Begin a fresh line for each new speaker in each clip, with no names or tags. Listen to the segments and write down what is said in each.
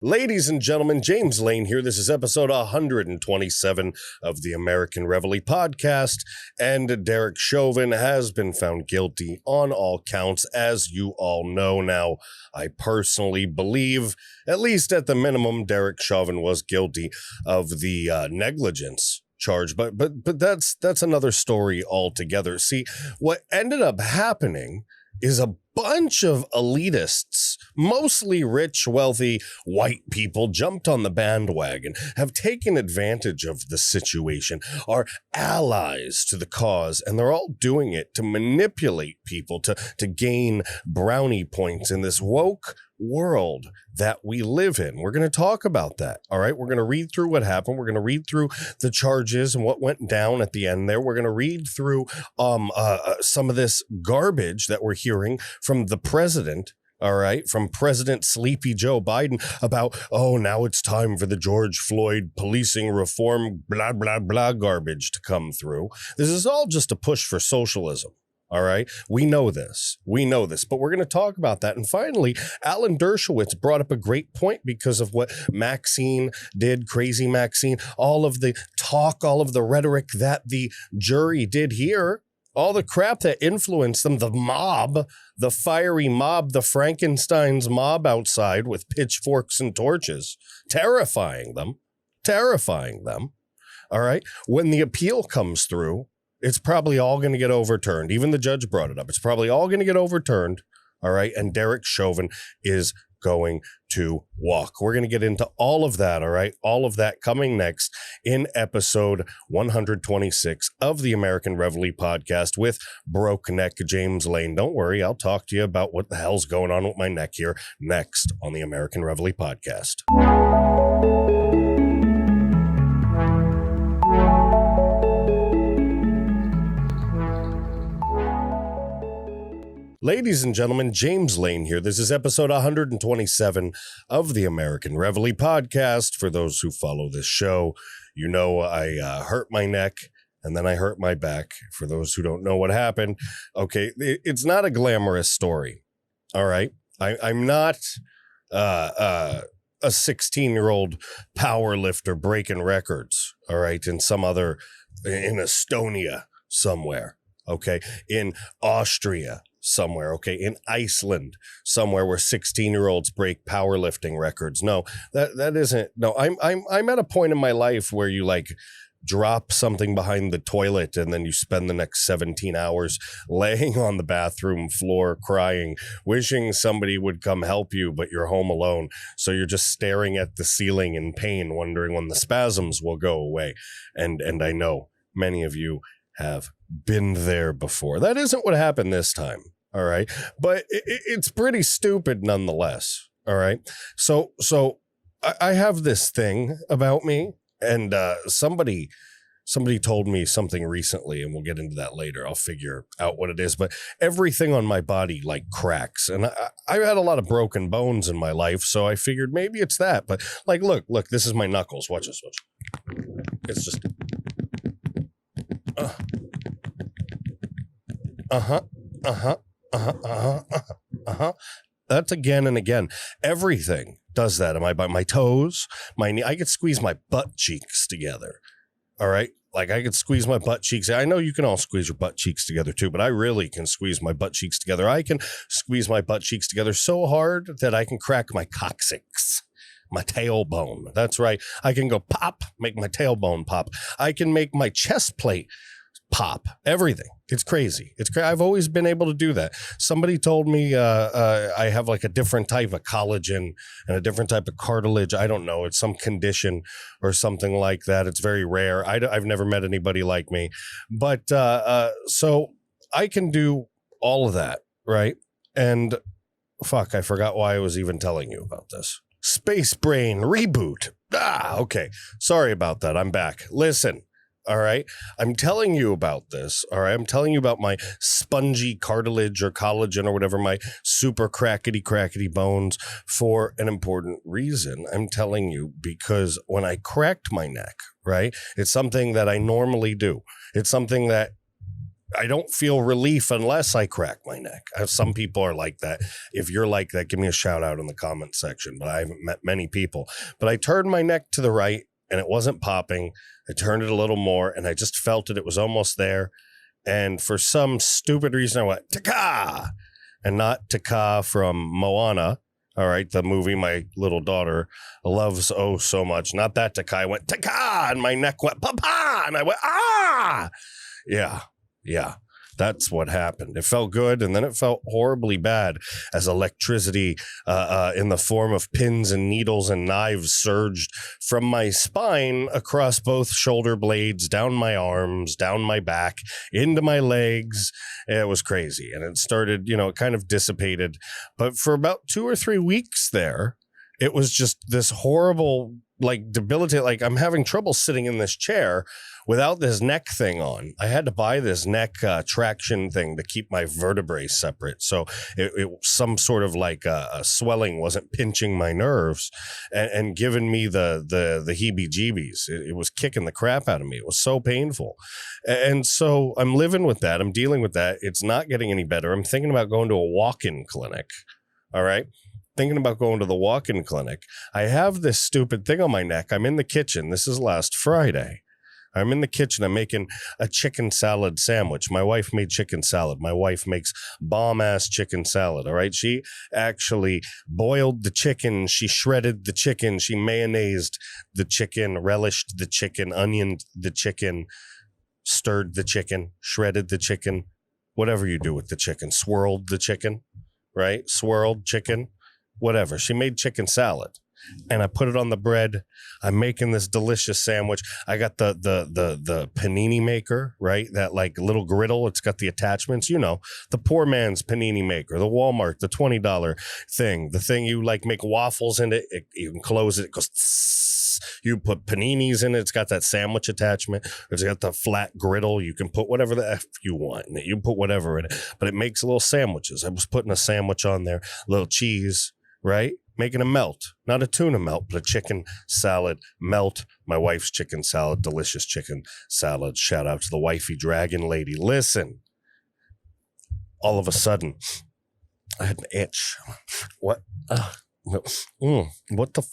Ladies and gentlemen, James Lane here. This is episode 127 of the American Reveille Podcast, and Derek Chauvin has been found guilty on all counts, as you all know now. I personally believe, at least at the minimum, Derek Chauvin was guilty of the negligence charge, but that's another story altogether. See, what ended up happening is a bunch of elitists, mostly rich, wealthy, white people, jumped on the bandwagon, have taken advantage of the situation, are allies to the cause, and they're all doing it to manipulate people, to gain brownie points in this woke world that we live in. We're going to talk about that. All right. We're going to read through what happened. We're going to read through the charges and what went down at the end there. We're going to read through some of this garbage that we're hearing from the president. All right. From President Sleepy Joe Biden about, oh, now it's time for the George Floyd policing reform, blah, blah, blah garbage to come through. This is all just a push for socialism. All right. We know this, but we're going to talk about that. And finally, Alan Dershowitz brought up a great point because of what Maxine did, crazy Maxine, all of the talk, all of the rhetoric that the jury did hear, all the crap that influenced them, the mob, the fiery mob, the Frankenstein's mob outside with pitchforks and torches, terrifying them. All right. When the appeal comes through, it's probably all going to get overturned. Even the judge brought it up. It's probably all going to get overturned. All right. And Derek Chauvin is going to walk. We're going to get into all of that. All right. All of that coming next in episode 126 of the American Reveille Podcast with Broke Neck James Lane. Don't worry. I'll talk to you about what the hell's going on with my neck here next on the American Reveille Podcast. Ladies and gentlemen, James Lane here. This is episode 127 of the American Reveille Podcast. For those who follow this show, you know I hurt my neck and then I hurt my back. For those who don't know what happened, okay, it's not a glamorous story, all right? I'm not a 16-year-old power lifter breaking records, all right, in Estonia somewhere, okay, in Austria somewhere, okay, in Iceland somewhere where 16-year-olds break powerlifting records. No, that isn't. No, I'm at a point in my life where you like drop something behind the toilet and then you spend the next 17 hours laying on the bathroom floor crying, wishing somebody would come help you, but you're home alone. So you're just staring at the ceiling in pain, wondering when the spasms will go away. And I know many of you have been there before. That isn't what happened this time. All right. But it's pretty stupid nonetheless. All right. So I have this thing about me, and somebody told me something recently, and we'll get into that later. I'll figure out what it is. But everything on my body like cracks, and I've had a lot of broken bones in my life, so I figured maybe it's that. But like, look, this is my knuckles. Watch this. It's just. That's again and again. Everything does that. My toes, my knee. I could squeeze my butt cheeks together. All right. Like I could squeeze my butt cheeks. I know you can all squeeze your butt cheeks together too, but I really can squeeze my butt cheeks together. I can squeeze my butt cheeks together so hard that I can crack my coccyx. My tailbone. That's right. I can go pop, make my tailbone pop. I can make my chest plate pop. Everything. It's crazy. I've always been able to do that. Somebody told me I have like a different type of collagen and a different type of cartilage. I don't know. It's some condition or something like that. It's very rare. I've never met anybody like me. But so I can do all of that, right? And fuck, I forgot why I was even telling you about this. Space Brain reboot. Okay. Sorry about that. I'm back. Listen. All right. I'm telling you about this. All right. I'm telling you about my spongy cartilage or collagen or whatever, my super crackety bones for an important reason. I'm telling you because when I cracked my neck, right, it's something that I normally do. It's something that I don't feel relief unless I crack my neck. Some people are like that. If you're like that, give me a shout out in the comment section. But I haven't met many people. But I turned my neck to the right and it wasn't popping. I turned it a little more and I just felt it. It was almost there. And for some stupid reason, I went, Taka! And not Taka from Moana. All right, the movie my little daughter loves oh so much. Not that Taka. I went Taka, and my neck went Papa, and I went ah. Yeah. That's what happened. It felt good, and then it felt horribly bad as electricity in the form of pins and needles and knives surged from my spine across both shoulder blades, down my arms, down my back, into my legs. It was crazy, and it started, it kind of dissipated. But for about 2 or 3 weeks there, it was just this horrible, debilitating, I'm having trouble sitting in this chair without this neck thing on. I had to buy this neck traction thing to keep my vertebrae separate. So it some sort of a swelling wasn't pinching my nerves and giving me the heebie-jeebies. It was kicking the crap out of me. It was so painful. And so I'm living with that. I'm dealing with that. It's not getting any better. I'm thinking about going to a walk-in clinic. All right. Thinking about going to the walk-in clinic. I have this stupid thing on my neck. I'm in the kitchen. This is last Friday. I'm in the kitchen. I'm making a chicken salad sandwich. My wife made chicken salad. My wife makes bomb-ass chicken salad, all right? She actually boiled the chicken. She shredded the chicken. She mayonnaised the chicken, relished the chicken, onioned the chicken, stirred the chicken, shredded the chicken, whatever you do with the chicken, swirled the chicken, right? Swirled chicken, whatever. She made chicken salad. And I put it on the bread. I'm making this delicious sandwich. I got the panini maker, right? That little griddle. It's got the attachments, the poor man's panini maker, the Walmart, the $20 thing, the thing you make waffles in it. You can close it. It goes, tss. You put paninis in it. It's got that sandwich attachment. It's got the flat griddle. You can put whatever the F you want in it. You put whatever in it, but it makes little sandwiches. I was putting a sandwich on there, little cheese, right? Making a melt, not a tuna melt, but a chicken salad melt. My wife's chicken salad, delicious chicken salad. Shout out to the wifey dragon lady. Listen, all of a sudden, I had an itch. What? What the?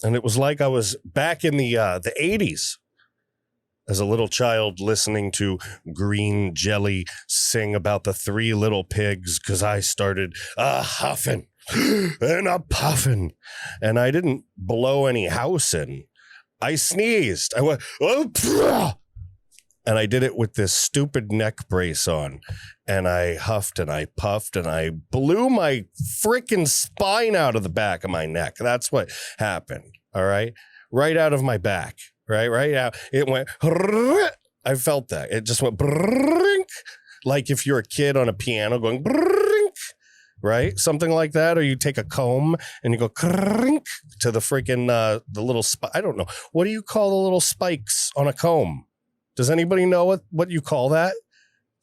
And it was like I was back in the 80s as a little child listening to Green Jelly sing about the 3 little pigs because I started huffing and a puffing, and I didn't blow any house in. I sneezed. I went, oh, and I did it with this stupid neck brace on, and I huffed and I puffed and I blew my freaking spine out of the back of my neck. That's what happened. All right. Right out of my back. Right out. It went, I felt that. It just went, like if you're a kid on a piano going, right? Something like that. Or you take a comb and you go to the freaking, the little, I don't know. What do you call the little spikes on a comb? Does anybody know what you call that?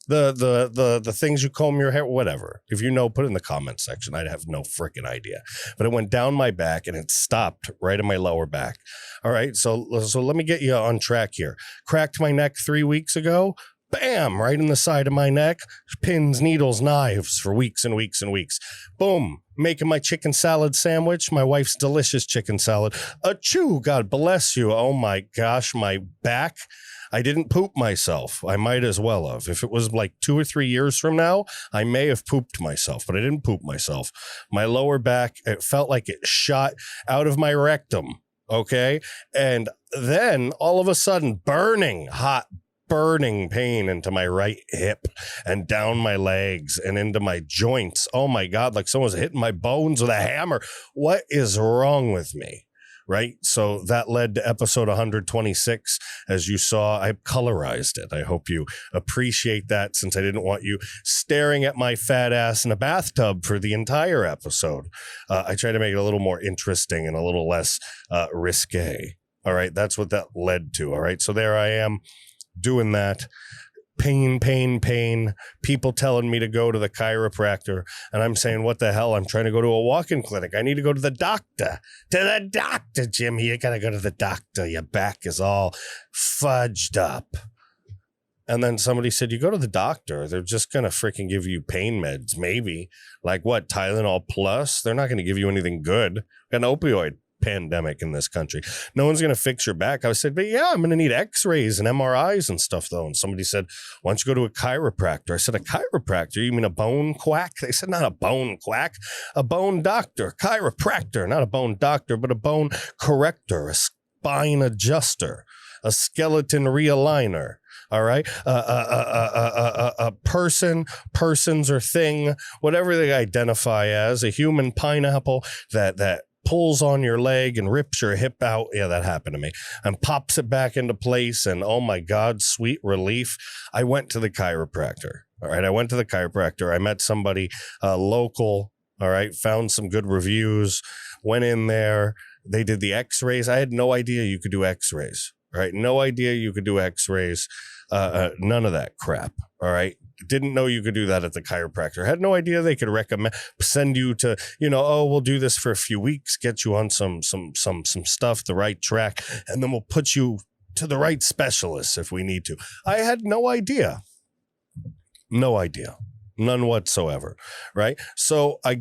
The things you comb your hair, whatever. If you know, put it in the comment section. I have no freaking idea. But it went down my back and it stopped right in my lower back. All right. So let me get you on track here. Cracked my neck 3 weeks ago. Bam, right in the side of my neck. Pins, needles, knives for weeks and weeks and weeks. Boom. Making my chicken salad sandwich. My wife's delicious chicken salad. Achoo, God bless you. Oh my gosh, my back. I didn't poop myself. I might as well have. If it was 2 or 3 years from now, I may have pooped myself, but I didn't poop myself. My lower back, it felt like it shot out of my rectum. Okay. And then all of a sudden, burning pain into my right hip and down my legs and into my joints. Oh my God, like someone's hitting my bones with a hammer. What is wrong with me? Right? So that led to episode 126. As you saw, I colorized it. I hope you appreciate that, since I didn't want you staring at my fat ass in a bathtub for the entire episode. I tried to make it a little more interesting and a little less risque. All right. That's what that led to. All right. So there I am doing that. Pain. People telling me to go to the chiropractor. And I'm saying, what the hell? I'm trying to go to a walk-in clinic. I need to go to the doctor. To the doctor, Jimmy. You got to go to the doctor. Your back is all fudged up. And then somebody said, you go to the doctor, they're just going to freaking give you pain meds, maybe. Like what, Tylenol Plus? They're not going to give you anything good. Got an opioid pandemic in this country. No one's going to fix your back. I said, but yeah, I'm going to need x-rays and MRIs and stuff, though. And somebody said, why don't you go to a chiropractor? I said, a chiropractor? You mean a bone quack? They said, not a bone quack, a bone doctor, chiropractor, not a bone doctor, but a bone corrector, a spine adjuster, a skeleton realigner. All right. A person, persons or thing, whatever they identify as, a human pineapple that pulls on your leg and rips your hip out. Yeah, that happened to me, and pops it back into place. And oh my God, sweet relief. I went to the chiropractor. All right. I went to the chiropractor. I met somebody local. All right. Found some good reviews, went in there. They did the x-rays. I had no idea you could do x-rays. All right. No idea you could do x-rays. None of that crap. All right. Didn't know you could do that at the chiropractor. Had no idea they could send you to, oh, we'll do this for a few weeks, get you on some stuff, the right track, and then we'll put you to the right specialists if we need to. I had no idea. No idea. None whatsoever. Right. So I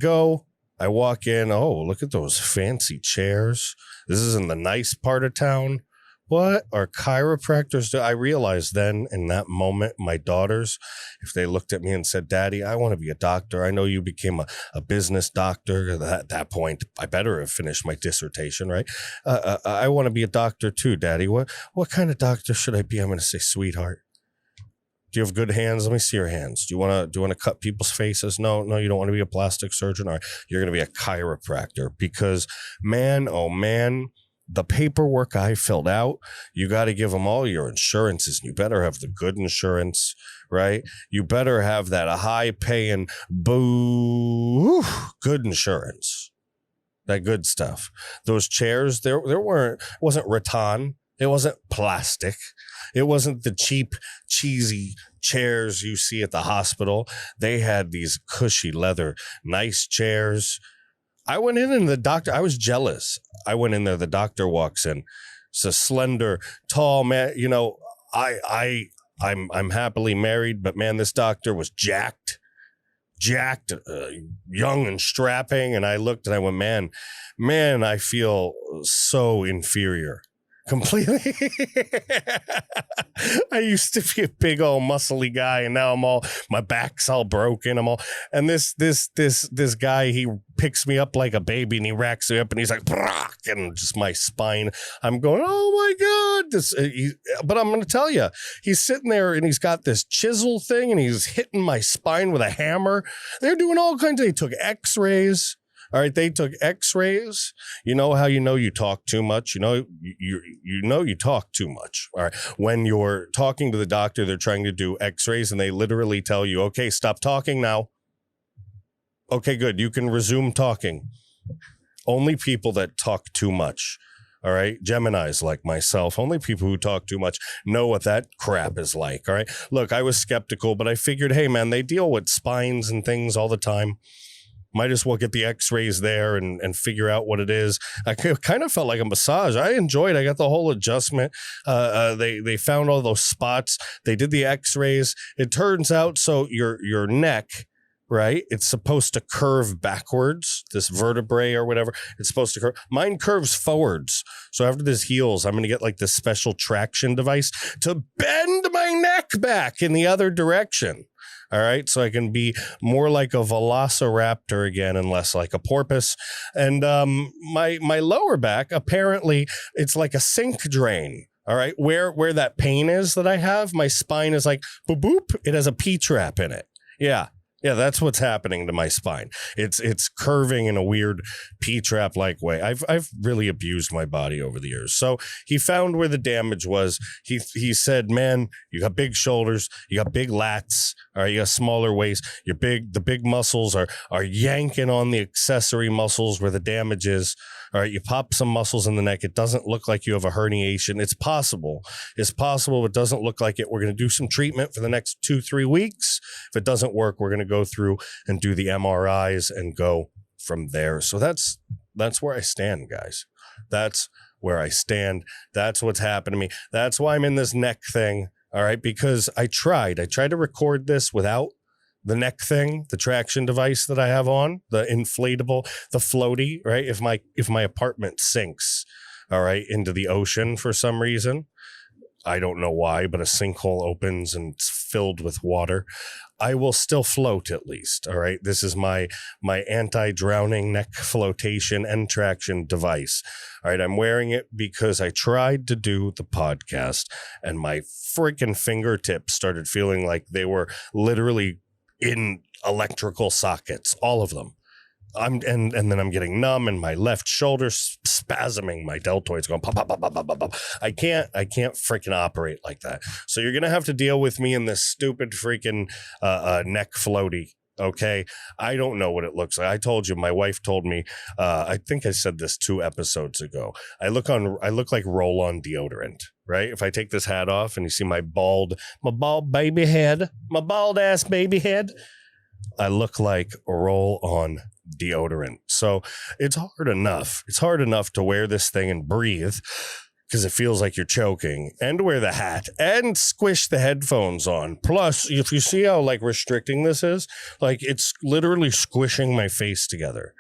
walk in. Oh, look at those fancy chairs. This is in the nice part of town. What are chiropractors do? I realized then in that moment, my daughters, if they looked at me and said, Daddy, I want to be a doctor. I know you became a business doctor. At that point, I better have finished my dissertation, right? I want to be a doctor too, Daddy. What kind of doctor should I be? I'm going to say, sweetheart, do you have good hands? Let me see your hands. Do you want to cut people's faces? No, you don't want to be a plastic surgeon. All right, you're going to be a chiropractor because, man, oh man, the paperwork I filled out, you got to give them all your insurances. You better have the good insurance, right? You better have that high paying, good insurance, that good stuff. Those chairs, it wasn't rattan. It wasn't plastic. It wasn't the cheap, cheesy chairs you see at the hospital. They had these cushy leather, nice chairs. I went in and the doctor, I was jealous. I went in there, the doctor walks in. It's a slender, tall man. I'm happily married, but man, this doctor was jacked, young and strapping. And I looked and I went, man, I feel so inferior. Completely. I used to be a big old muscly guy, and now my back's all broken. And this guy, he picks me up like a baby and he racks me up and he's like, and just my spine. I'm going, oh my God. But I'm going to tell you, he's sitting there and he's got this chisel thing and he's hitting my spine with a hammer. They're doing all kinds of, they took x-rays. All right, they took x-rays. You know how you talk too much? You talk too much. All right. When you're talking to the doctor, they're trying to do x-rays and they literally tell you, okay, stop talking now. Okay, good. You can resume talking. Only people that talk too much. All right. Geminis like myself, only people who talk too much know what that crap is like. All right. Look, I was skeptical, but I figured, hey, man, they deal with spines and things all the time. Might as well get the x-rays there and figure out what it is. I kind of felt like a massage. I enjoyed it. I got the whole adjustment. They found all those spots. They did the x-rays. It turns out, so your neck, right? It's supposed to curve backwards, this vertebrae or whatever. It's supposed to curve. Mine curves forwards. So after this heals, I'm going to get like this special traction device to bend my neck back in the other direction. All right. So I can be more like a velociraptor again and less like a porpoise. And my lower back, apparently it's like a sink drain. All right. Where that pain is that I have, my spine is like boop, boop. It has a P-trap in it. Yeah. Yeah, that's what's happening to my spine. It's curving in a weird P-trap like way. I've really abused my body over the years. So he found where the damage was. He said, man, you got big shoulders, you got big lats, all right, you got smaller waist. The big muscles are yanking on the accessory muscles where the damage is. All right, you pop some muscles in the neck. It doesn't look like you have a herniation. It's possible. It's possible. It doesn't look like it. We're going to do some treatment for the next 2-3 weeks. If it doesn't work, we're going to go through and do the MRIs and go from there. So that's where I stand, guys. That's where I stand. That's what's happened to me. That's why I'm in this neck thing. All right, because I tried to record this without the neck thing, the traction device that I have on, the inflatable, the floaty, right? If my apartment sinks, all right, into the ocean for some reason, I don't know why, but a sinkhole opens and it's filled with water, I will still float at least. All right. This is my anti-drowning neck flotation and traction device. All right. I'm wearing it because I tried to do the podcast and my freaking fingertips started feeling like they were literally in electrical sockets, all of them. And then I'm getting numb and my left shoulder spasming, my deltoids going pop, pop, pop, pop, pop, pop, pop. I can't freaking operate like that. So you're going to have to deal with me in this stupid freaking neck floaty. Okay. I don't know what it looks like. I told you, my wife told me, I think I said this 2 episodes ago. I look like roll-on deodorant, right? If I take this hat off and you see my bald baby head, my bald ass baby head, I look like roll-on deodorant. So it's hard enough. It's hard enough to wear this thing and breathe because it feels like you're choking, and wear the hat and squish the headphones on. Plus, if you see how like restricting this is, like it's literally squishing my face together.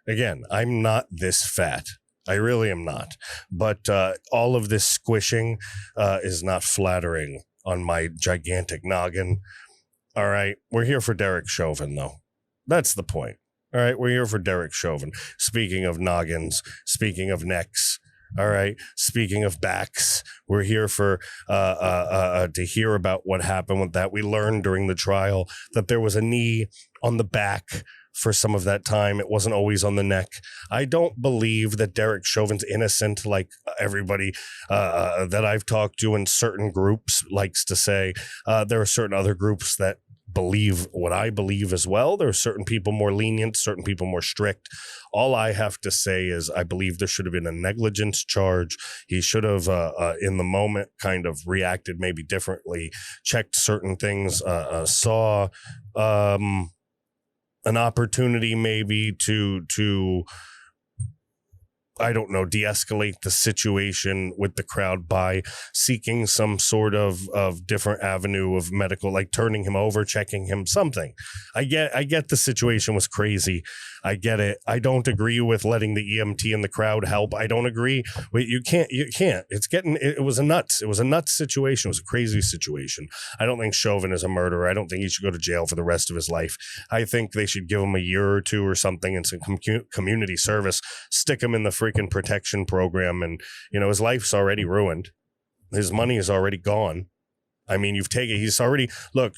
Again, I'm not this fat. I really am not. But all of this squishing is not flattering on my gigantic noggin. All right. We're here for Derek Chauvin, though. That's the point. All right. We're here for Derek Chauvin. Speaking of noggins, speaking of necks. All right. Speaking of backs, we're here for to hear about what happened with that. We learned during the trial that there was a knee on the back for some of that time. It wasn't always on the neck. I don't believe that Derek Chauvin's innocent, like everybody that I've talked to in certain groups likes to say. There are certain other groups that believe what I believe as well. There are certain people more lenient, certain people more strict. All I have to say is I believe there should have been a negligence charge. He should have, in the moment, kind of reacted maybe differently, checked certain things, saw an opportunity maybe to I don't know, de-escalate the situation with the crowd by seeking some sort of different avenue of medical, like turning him over, checking him, something. I get the situation was crazy. I get it. I don't agree with letting the EMT in the crowd help. I don't agree. Wait, you can't. It was a nuts situation. It was a crazy situation. I don't think Chauvin is a murderer. I don't think he should go to jail for the rest of his life. I think they should give him a year or 2 or something and some community service, stick him in the freaking protection program, and his life's already ruined. His money is already gone. I mean,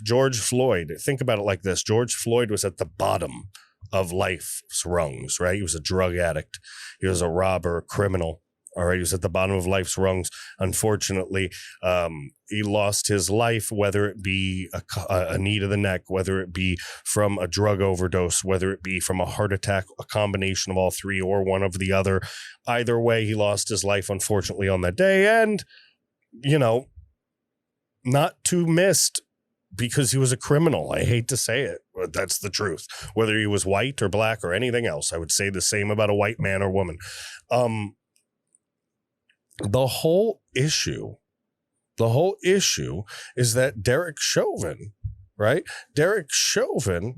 George Floyd, think about it like this. George Floyd was at the bottom of life's rungs, right? He was a drug addict. He was a robber, a criminal. All right. He was at the bottom of life's rungs. Unfortunately, he lost his life, whether it be a knee to the neck, whether it be from a drug overdose, whether it be from a heart attack, a combination of all 3 or one of the other. Either way, he lost his life, unfortunately, on that day. And, not too missed because he was a criminal. I hate to say it, but that's the truth. Whether he was white or black or anything else, I would say the same about a white man or woman. The whole issue is that Derek Chauvin, right? Derek Chauvin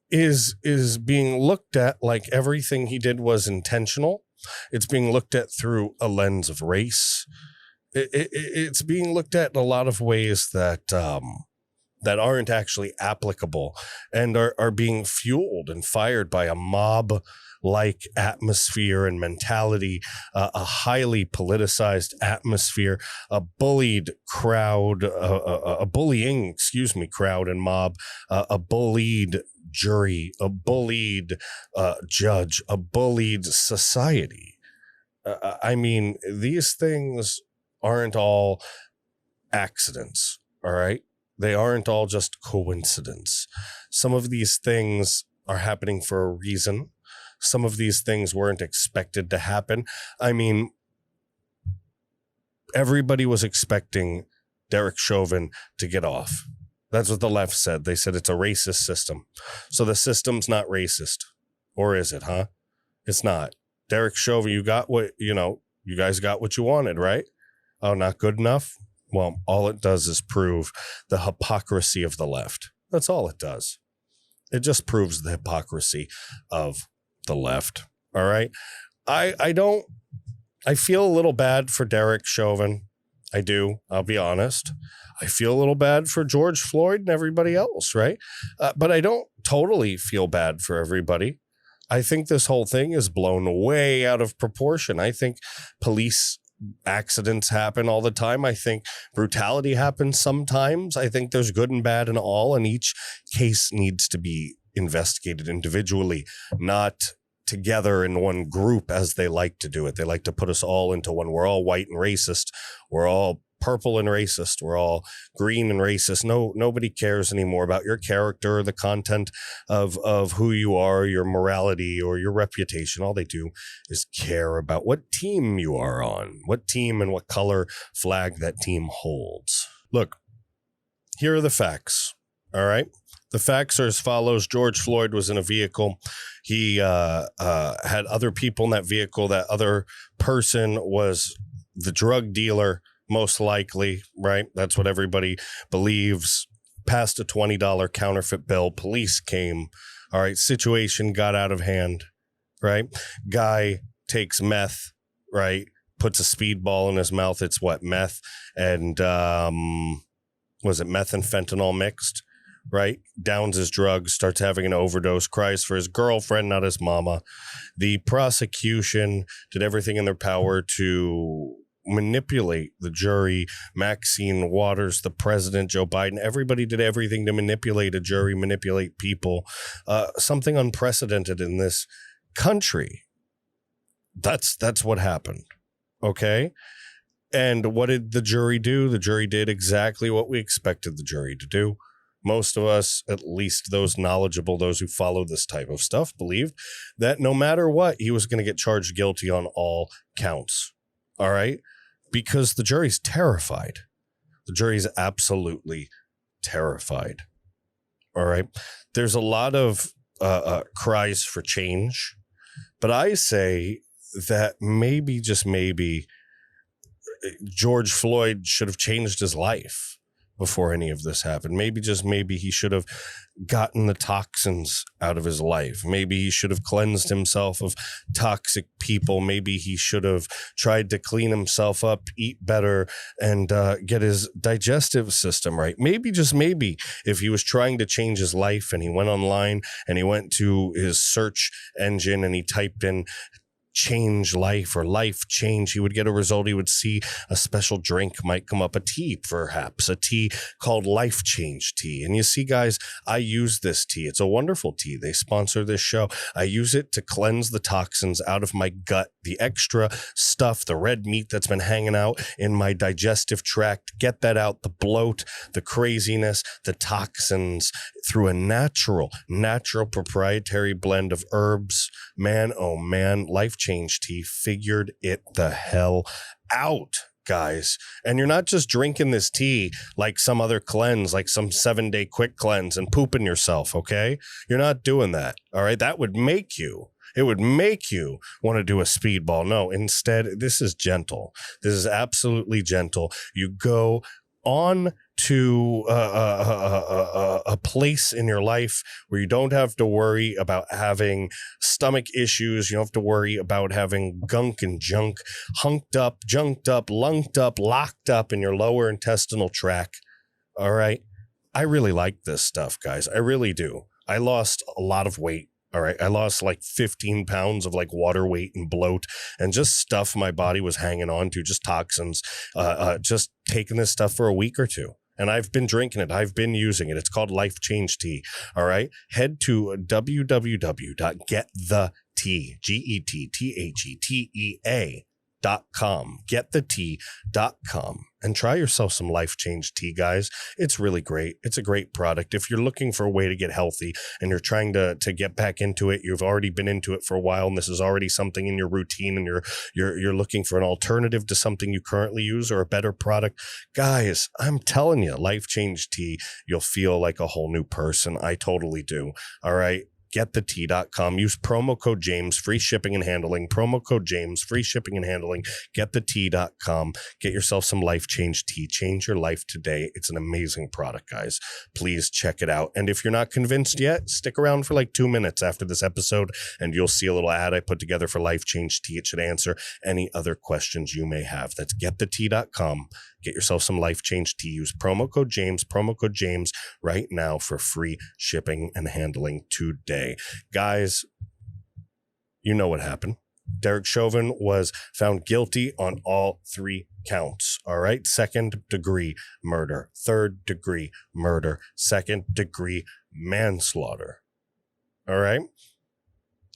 is being looked at like everything he did was intentional. It's being looked at through a lens of race. It's being looked at in a lot of ways that aren't actually applicable and are being fueled and fired by a mob like atmosphere and mentality, a highly politicized atmosphere, a bullied crowd, a bullying crowd and mob, a bullied jury, a bullied judge, a bullied society. I mean, these things aren't all accidents, all right? They aren't all just coincidence. Some of these things are happening for a reason. Some of these things weren't expected to happen. I mean, everybody was expecting Derek Chauvin to get off. That's what the left said. They said it's a racist system. So the system's not racist. Or is it, huh? It's not. Derek Chauvin, you guys got what you wanted, right? Oh, not good enough? Well, all it does is prove the hypocrisy of the left. That's all it does. It just proves the hypocrisy of the left. All right. I feel a little bad for Derek Chauvin. I do. I'll be honest. I feel a little bad for George Floyd and everybody else, right? But I don't totally feel bad for everybody. I think this whole thing is blown way out of proportion. I think police accidents happen all the time. I think brutality happens sometimes. I think there's good and bad in all, and each case needs to be investigated individually, not together in one group as they like to do it. They like to put us all into one. We're all white and racist. We're all purple and racist. We're all green and racist. Nobody cares anymore about your character or the content of who you are, your morality or your reputation. All they do is care about what team you are on, what team and what color flag that team holds. Look, here are the facts. All right. The facts are as follows. George Floyd was in a vehicle. He had other people in that vehicle. That other person was the drug dealer, most likely, right? That's what everybody believes. Passed a $20 counterfeit bill. Police came. All right. Situation got out of hand, right? Guy takes meth, right? Puts a speedball in his mouth. It's what? Meth. And was it meth and fentanyl mixed? Right? Downs his drugs, starts having an overdose, cries for his girlfriend, not his mama. The prosecution did everything in their power to manipulate the jury. Maxine Waters, the president, Joe Biden, everybody did everything to manipulate a jury, manipulate people. Something unprecedented in this country. That's what happened. Okay? And what did the jury do? The jury did exactly what we expected the jury to do. Most of us, at least those knowledgeable, those who follow this type of stuff, believed that no matter what, he was going to get charged guilty on all counts. All right? Because the jury's terrified. The jury's absolutely terrified. All right? There's a lot of cries for change, but I say that maybe, just maybe, George Floyd should have changed his life before any of this happened. Maybe, just maybe, he should have gotten the toxins out of his life. Maybe he should have cleansed himself of toxic people. Maybe he should have tried to clean himself up, eat better, and get his digestive system right. Maybe, just maybe, if he was trying to change his life and he went online and he went to his search engine and he typed in change life or life change, he would get a result. He would see a special drink might come up, a tea, perhaps a tea called Life Change Tea. And you see, guys, I use this tea. It's a wonderful tea. They sponsor this show. I use it to cleanse the toxins out of my gut, the extra stuff, the red meat that's been hanging out in my digestive tract. Get that out, the bloat, the craziness, the toxins, through a natural proprietary blend of herbs. Man, oh man, Life Change Tea figured it the hell out, guys. And you're not just drinking this tea like some other cleanse, like some 7-day quick cleanse and pooping yourself, okay? You're not doing that, all right? That would make you. It would make you want to do a speedball. No, instead, this is gentle. This is absolutely gentle. You go on to a place in your life where you don't have to worry about having stomach issues. You don't have to worry about having gunk and junk hunked up, junked up, lunked up, locked up in your lower intestinal tract. All right. I really like this stuff, guys. I really do. I lost a lot of weight. All right. I lost like 15 pounds of like water weight and bloat and just stuff my body was hanging on to, just toxins, just taking this stuff for a week or two. And I've been drinking it. I've been using it. It's called Life Change Tea. All right. Head to www.getthetea.com. Getthetea.com and try yourself some Life Change Tea, guys. It's really great. It's a great product. If you're looking for a way to get healthy and you're trying to get back into it, you've already been into it for a while and this is already something in your routine and you're looking for an alternative to something you currently use or a better product, guys, I'm telling you, Life Change Tea, you'll feel like a whole new person. I totally do. All right. getthetea.com. Use promo code James, free shipping and handling. Promo code James, free shipping and handling. Getthetea.com. Get yourself some Life Change tea. Change your life today. It's an amazing product, guys. Please check it out. And if you're not convinced yet, stick around for like 2 minutes after this episode and you'll see a little ad I put together for Life Change tea. It should answer any other questions you may have. That's getthetea.com. Get yourself some Life Change tea. Use promo code James right now for free shipping and handling today. Guys, you know what happened. Derek Chauvin was found guilty on all 3 counts. All right. 2nd degree murder, 3rd degree murder, 2nd degree manslaughter. All right.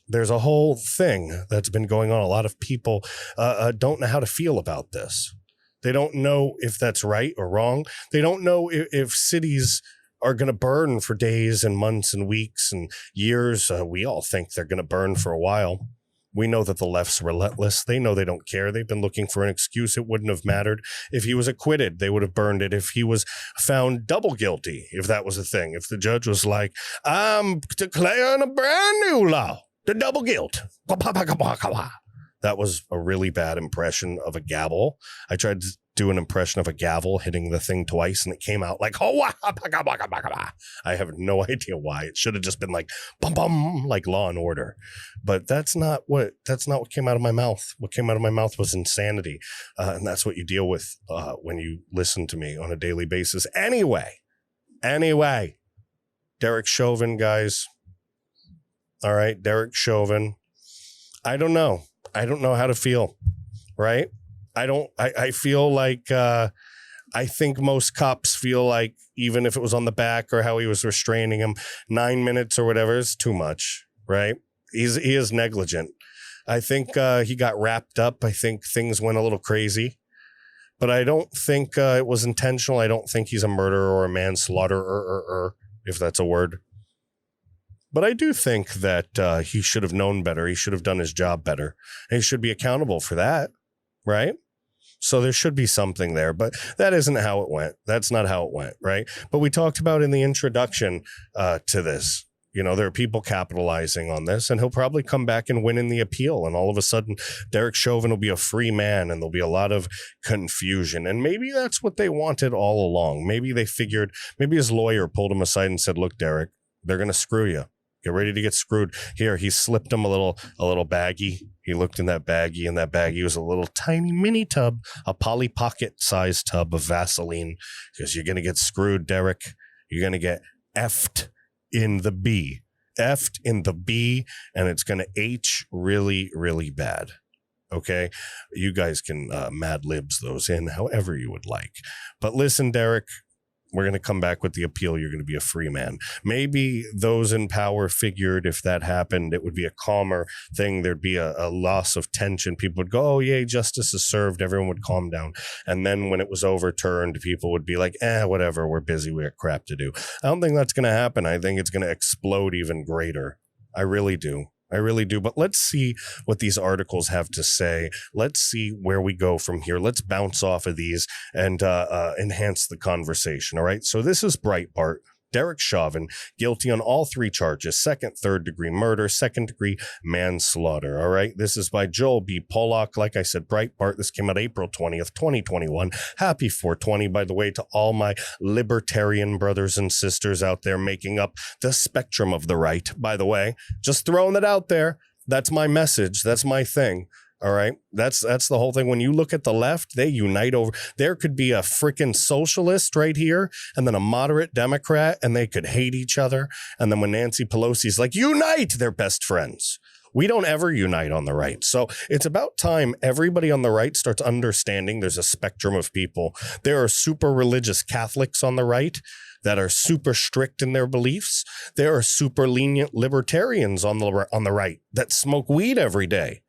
There's a whole thing that's been going on. A lot of people don't know how to feel about this. They don't know if that's right or wrong. They don't know if cities are going to burn for days and months and weeks and years. We all think they're going to burn for a while. We know that the left's relentless. They know they don't care. They've been looking for an excuse. It wouldn't have mattered. If he was acquitted, they would have burned it. If he was found double guilty, if that was a thing, if the judge was like, I'm declaring a brand new law, the double guilt. That was a really bad impression of a gavel. I tried to do an impression of a gavel hitting the thing twice, and it came out like, oh, I have no idea why. It should have just been like, bum, bum, like Law and Order. But that's not what came out of my mouth. What came out of my mouth was insanity. And that's what you deal with when you listen to me on a daily basis. Anyway, Derek Chauvin, guys. All right, Derek Chauvin. I don't know how to feel, right? I feel like, I think most cops feel like even if it was on the back or how he was restraining him, 9 minutes or whatever is too much, right? He is negligent. I think he got wrapped up. I think things went a little crazy, but I don't think it was intentional. I don't think he's a murderer or a manslaughterer, if that's a word. But I do think that he should have known better. He should have done his job better. And he should be accountable for that, right? So there should be something there, but that isn't how it went. That's not how it went, right? But we talked about in the introduction to this, there are people capitalizing on this, and he'll probably come back and win in the appeal. And all of a sudden, Derek Chauvin will be a free man, and there'll be a lot of confusion. And maybe that's what they wanted all along. Maybe they figured, maybe his lawyer pulled him aside and said, look, Derek, they're going to screw you. Get ready to get screwed. Here, he slipped him a little baggie. He looked in that baggie, and that baggie was a little tiny mini tub, a Polly Pocket size tub of Vaseline, because you're going to get screwed, Derek. You're going to get effed in the B. Effed in the B, and it's going to H really, really bad. Okay? You guys can Mad Libs those in however you would like. But listen, Derek, we're going to come back with the appeal. You're going to be a free man. Maybe those in power figured if that happened, it would be a calmer thing. There'd be a loss of tension. People would go, oh, yay, justice is served. Everyone would calm down. And then when it was overturned, people would be like, whatever, we're busy. We got crap to do. I don't think that's going to happen. I think it's going to explode even greater. I really do. But let's see what these articles have to say. Let's see where we go from here. Let's bounce off of these and enhance the conversation. All right. So this is Breitbart. Derek Chauvin, guilty on all 3 charges, 2nd, 3rd degree murder, 2nd degree manslaughter. All right. This is by Joel B. Pollock. Like I said, Breitbart. This came out April 20th, 2021. Happy 420, by the way, to all my libertarian brothers and sisters out there making up the spectrum of the right. By the way, just throwing it out there. That's my message. That's my thing. All right. That's the whole thing. When you look at the left, they unite over. There could be a freaking socialist right here and then a moderate Democrat, and they could hate each other. And then when Nancy Pelosi's like, unite, they're best friends. We don't ever unite on the right. So it's about time everybody on the right starts understanding there's a spectrum of people. There are super religious Catholics on the right that are super strict in their beliefs. There are super lenient libertarians on the right that smoke weed every day.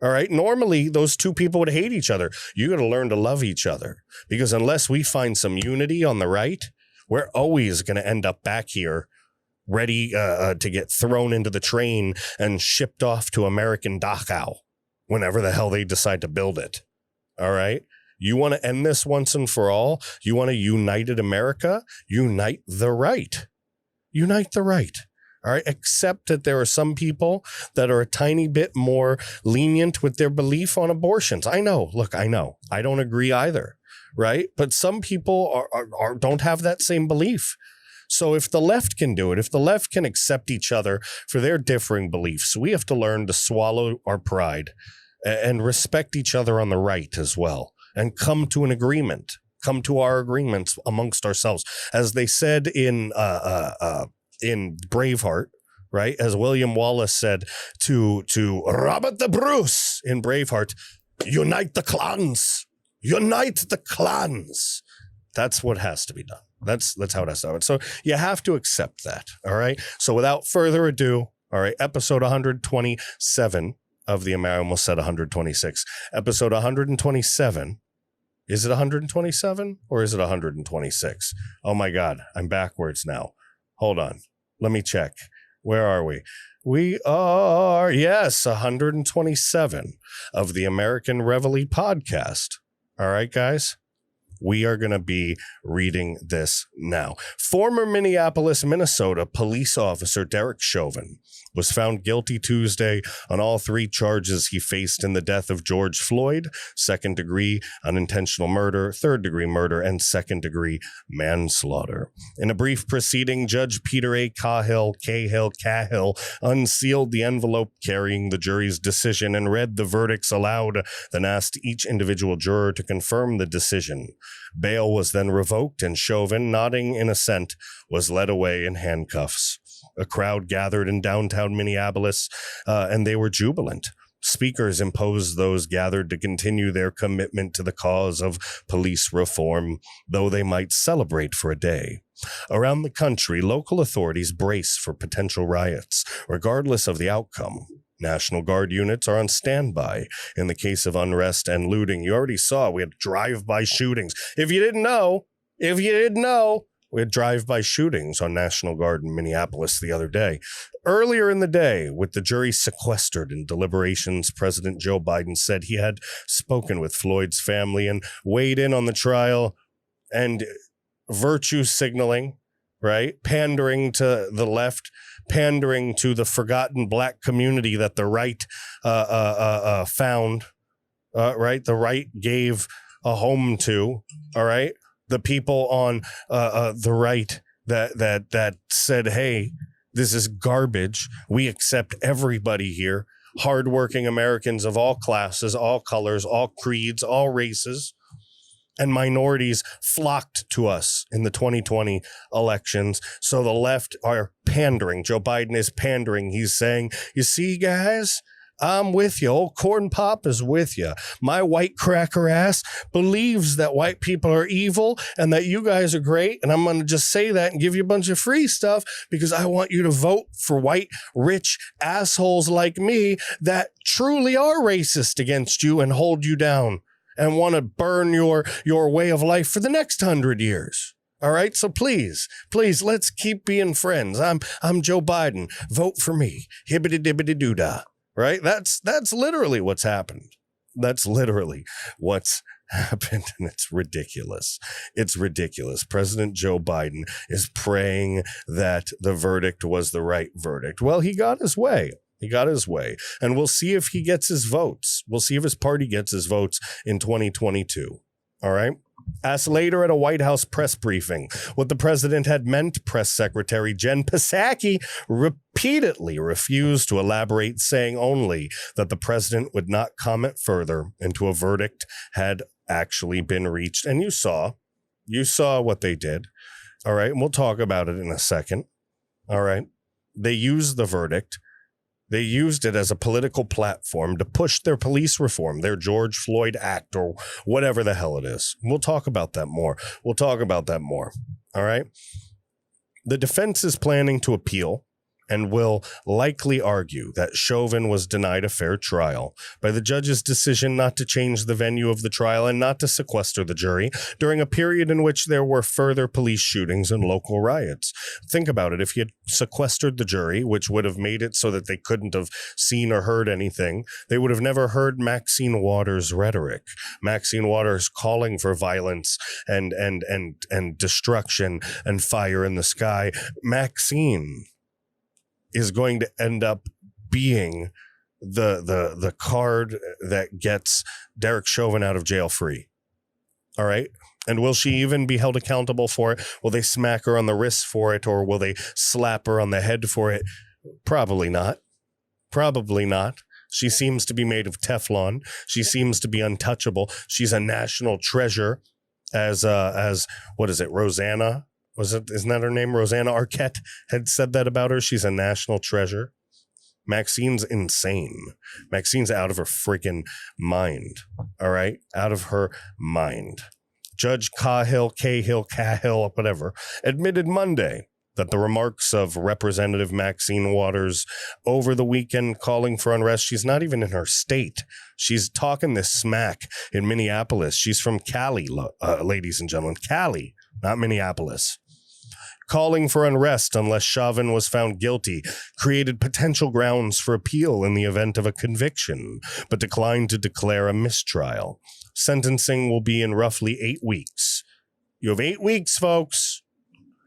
All right. Normally, those two people would hate each other. You got to learn to love each other, because unless we find some unity on the right, we're always going to end up back here ready to get thrown into the train and shipped off to American Dachau whenever the hell they decide to build it. All right. You want to end this once and for all? You want a united America? Unite the right. Unite the right. All right, accept that there are some people that are a tiny bit more lenient with their belief on abortions. I know. Look, I know. I don't agree either, right? But some people don't have that same belief. So if the left can do it, if the left can accept each other for their differing beliefs, we have to learn to swallow our pride and respect each other on the right as well, and come to an agreement, come to our agreements amongst ourselves. As they said in Braveheart, right? As William Wallace said to Robert the Bruce in Braveheart, unite the clans, unite the clans. That's what has to be done. That's how it has to happen. So you have to accept that. All right. So without further ado, all right, episode 127 of the I almost said 126. Episode 127. Is it 127 or is it 126? Oh my God, I'm backwards now. Hold on. Let me check. Where are we? We are, yes, 127 of the American Reveille Podcast. All right, guys. We are going to be reading this now. Former Minneapolis, Minnesota police officer Derek Chauvin was found guilty Tuesday on all three charges he faced in the death of George Floyd: second-degree unintentional murder, third-degree murder, and second-degree manslaughter. In a brief proceeding, Judge Peter A. Cahill unsealed the envelope carrying the jury's decision and read the verdicts aloud, then asked each individual juror to confirm the decision. Bail was then revoked, and Chauvin, nodding in assent, was led away in handcuffs. A crowd gathered in downtown Minneapolis, and they were jubilant. Speakers imposed those gathered to continue their commitment to the cause of police reform, though they might celebrate for a day. Around the country, local authorities brace for potential riots, regardless of the outcome. National Guard units are on standby in the case of unrest and looting. You already saw we had drive-by shootings. If you didn't know, we had drive-by shootings on National Guard in Minneapolis the other day. Earlier in the day, with the jury sequestered in deliberations, President Joe Biden said he had spoken with Floyd's family and weighed in on the trial, and virtue signaling, right? Pandering to the left, pandering to the forgotten black community that the right found, right? The right gave a home to, all right? The people on the right that said, hey, this is garbage. We accept everybody here. Hardworking Americans of all classes, all colors, all creeds, all races, and minorities flocked to us in the 2020 elections. So the left are pandering. Joe Biden is pandering. He's saying, you see, guys, I'm with you. Old Corn Pop is with you. My white cracker ass believes that white people are evil and that you guys are great. And I'm going to just say that and give you a bunch of free stuff because I want you to vote for white, rich assholes like me that truly are racist against you and hold you down and want to burn your way of life for the next 100 years. All right. So please, let's keep being friends. I'm Joe Biden. Vote for me. Hibbity dibbity doodah. Right. That's literally what's happened. That's literally what's happened. And it's ridiculous. It's ridiculous. President Joe Biden is praying that the verdict was the right verdict. Well, he got his way. He got his way. And we'll see if he gets his votes. We'll see if his party gets his votes in 2022. All right. Asked later at a White House press briefing what the president had meant, Press Secretary Jen Psaki repeatedly refused to elaborate, saying only that the president would not comment further into a verdict had actually been reached. And you saw what they did. All right. And we'll talk about it in a second. All right. They used the verdict. They used it as a political platform to push their police reform, their George Floyd Act, or whatever the hell it is. We'll talk about that more. All right. The defense is planning to appeal and will likely argue that Chauvin was denied a fair trial by the judge's decision not to change the venue of the trial and not to sequester the jury during a period in which there were further police shootings and local riots. Think about it. If he had sequestered the jury, which would have made it so that they couldn't have seen or heard anything, they would have never heard Maxine Waters' rhetoric. Maxine Waters calling for violence and destruction and fire in the sky. Maxine is going to end up being the card that gets Derek Chauvin out of jail free. All right. And will she even be held accountable for it? Will they smack her on the wrist for it, or will they slap her on the head for it? Probably not. Probably not. She seems to be made of Teflon. She seems to be untouchable. She's a national treasure, as what is it, Rosanna? Isn't that her name? Rosanna Arquette had said that about her. She's a national treasure. Maxine's insane. Maxine's out of her freaking mind. All right? Out of her mind. Judge Cahill, whatever, admitted Monday that the remarks of Representative Maxine Waters over the weekend calling for unrest, she's not even in her state. She's talking this smack in Minneapolis. She's from Cali, ladies and gentlemen. Cali, not Minneapolis. Calling for unrest unless Chauvin was found guilty created potential grounds for appeal in the event of a conviction, but declined to declare a mistrial. Sentencing will be in roughly 8 weeks. You have 8 weeks, folks.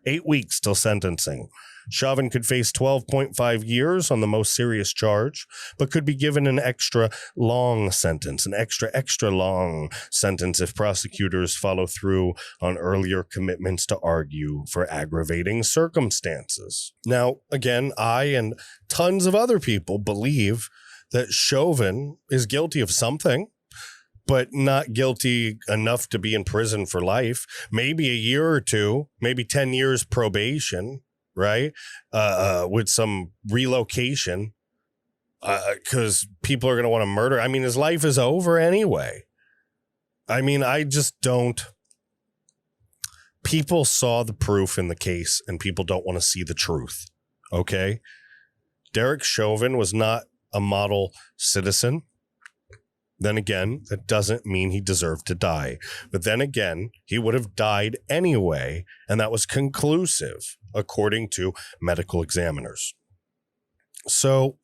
8 weeks till sentencing. Chauvin could face 12.5 years on the most serious charge, but could be given an extra long sentence, an extra long sentence if prosecutors follow through on earlier commitments to argue for aggravating circumstances. Now, again, I and tons of other people believe that Chauvin is guilty of something, but not guilty enough to be in prison for life. Maybe a year or two, maybe 10 years probation, right? With some relocation, because people are going to want to murder. I mean, his life is over anyway. I mean, I just don't. People saw the proof in the case, and people don't want to see the truth, okay? Derek Chauvin was not a model citizen. Then again, that doesn't mean he deserved to die. But then again, he would have died anyway, and that was conclusive, according to medical examiners. So,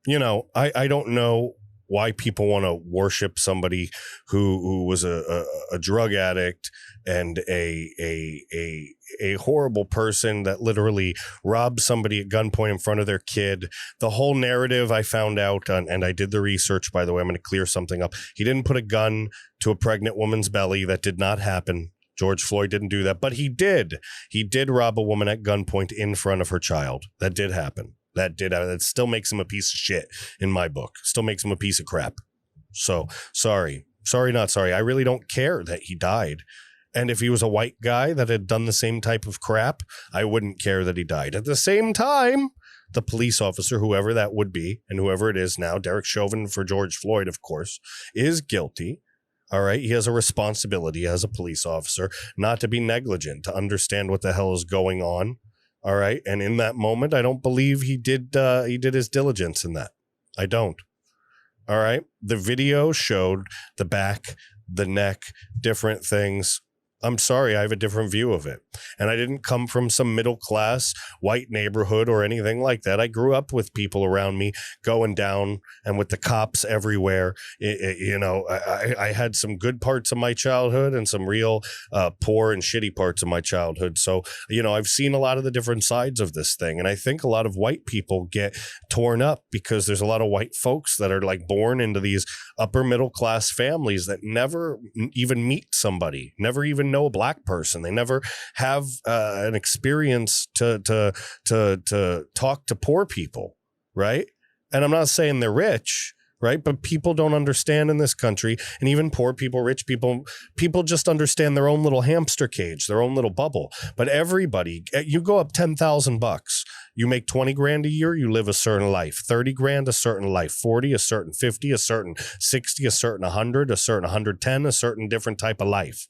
you know, I don't know why people want to worship somebody who was a drug addict and a horrible person that literally robbed somebody at gunpoint in front of their kid. The whole narrative I found out, and I did the research, by the way, I'm going to clear something up. He didn't put a gun to a pregnant woman's belly. That did not happen. George Floyd didn't do that, but he did. He did rob a woman at gunpoint in front of her child. That did happen. That still makes him a piece of shit in my book. Still makes him a piece of crap. So sorry, not sorry. I really don't care that he died. And if he was a white guy that had done the same type of crap, I wouldn't care that he died. At the same time, the police officer, whoever that would be, and whoever it is now, Derek Chauvin for George Floyd, of course, is guilty. All right. He has a responsibility as a police officer not to be negligent, to understand what the hell is going on. All right. And in that moment, I don't believe he did his diligence in that. I don't. All right. The video showed the back, the neck, different things. I'm sorry, I have a different view of it. And I didn't come from some middle class white neighborhood or anything like that. I grew up with people around me going down and with the cops everywhere. I had some good parts of my childhood and some real poor and shitty parts of my childhood. So, I've seen a lot of the different sides of this thing. And I think a lot of white people get torn up because there's a lot of white folks that are like born into these upper middle class families that never even meet somebody, never even know a black person. They never have an experience to talk to poor people, right? And I'm not saying they're rich, right? But people don't understand in this country, and even poor people, rich people just understand their own little hamster cage, their own little bubble. But everybody, you go up $10,000, you make 20 grand a year, you live a certain life. 30 grand, a certain life. 40, a certain 50, a certain 60, a certain 100, a certain 110, a certain different type of life.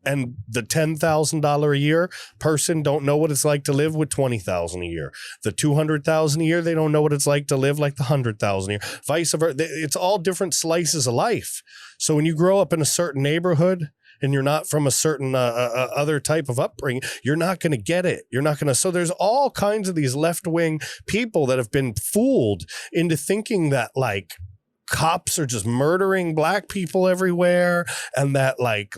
And the $10,000 a year person don't know what it's like to live with $20,000 a year. The $200,000 a year, they don't know what it's like to live like the $100,000 a year. Vice versa. It's all different slices of life. So when you grow up in a certain neighborhood and you're not from a certain other type of upbringing, you're not going to get it. You're not going to. So there's all kinds of these left-wing people that have been fooled into thinking that, like, cops are just murdering black people everywhere, and that like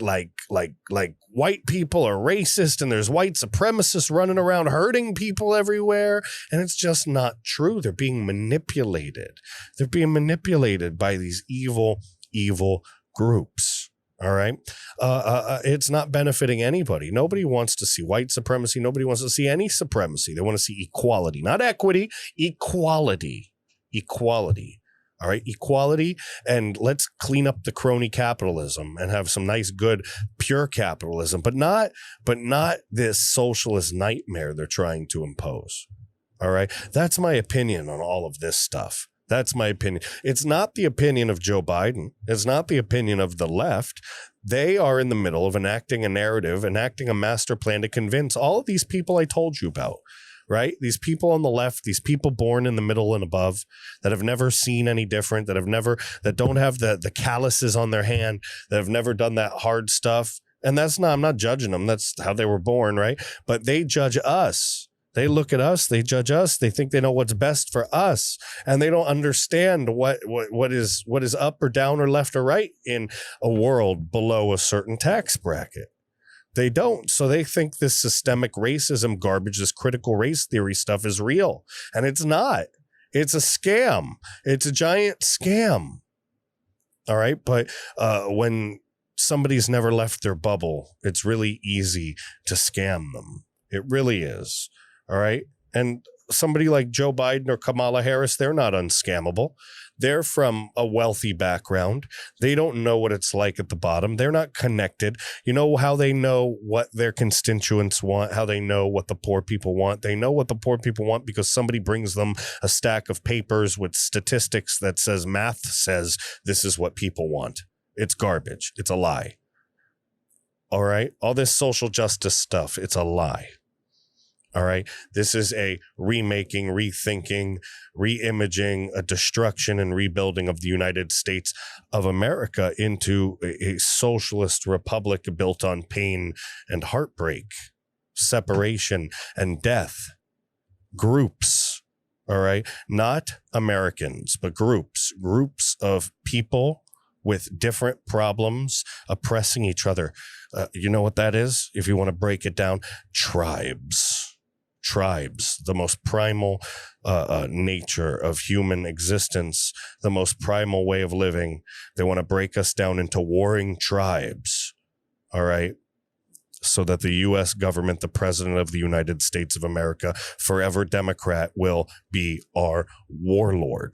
white people are racist and there's white supremacists running around hurting people everywhere. And it's just not true. They're being manipulated. They're being manipulated by these evil groups. All right. It's not benefiting anybody. Nobody wants to see white supremacy. Nobody wants to see any supremacy. They want to see equality, not equity, equality. All right, equality, and let's clean up the crony capitalism and have some nice, good, pure capitalism, but not this socialist nightmare they're trying to impose. All right, that's my opinion on all of this stuff. That's my opinion. It's not the opinion of Joe Biden. It's not the opinion of the left. They are in the middle of enacting a narrative, enacting a master plan to convince all of these people I told you about. Right? These people on the left, these people born in the middle and above that have never seen any different, that don't have the calluses on their hand, that have never done that hard stuff. And I'm not judging them. That's how they were born, right? But they judge us. They look at us, they judge us, they think they know what's best for us, and they don't understand what is up or down or left or right in a world below a certain tax bracket. They don't. So they think this systemic racism garbage, this critical race theory stuff is real. And it's not. It's a scam. It's a giant scam. All right. But when somebody's never left their bubble, it's really easy to scam them. It really is. All right. And somebody like Joe Biden or Kamala Harris, they're not unscammable. They're from a wealthy background. They don't know what it's like at the bottom. They're not connected. You know how they know what their constituents want, how they know what the poor people want. They know what the poor people want because somebody brings them a stack of papers with statistics that says math says this is what people want. It's garbage. It's a lie. All right. All this social justice stuff, it's a lie. All right. This is a remaking, rethinking, reimaging, a destruction and rebuilding of the United States of America into a socialist republic built on pain and heartbreak, separation and death. Groups. All right. Not Americans, but groups of people with different problems oppressing each other. You know what that is? If you want to break it down, tribes, the most primal nature of human existence, the most primal way of living. They want to break us down into warring tribes. All right. So that the U.S. government, the president of the United States of America, forever Democrat, will be our warlord.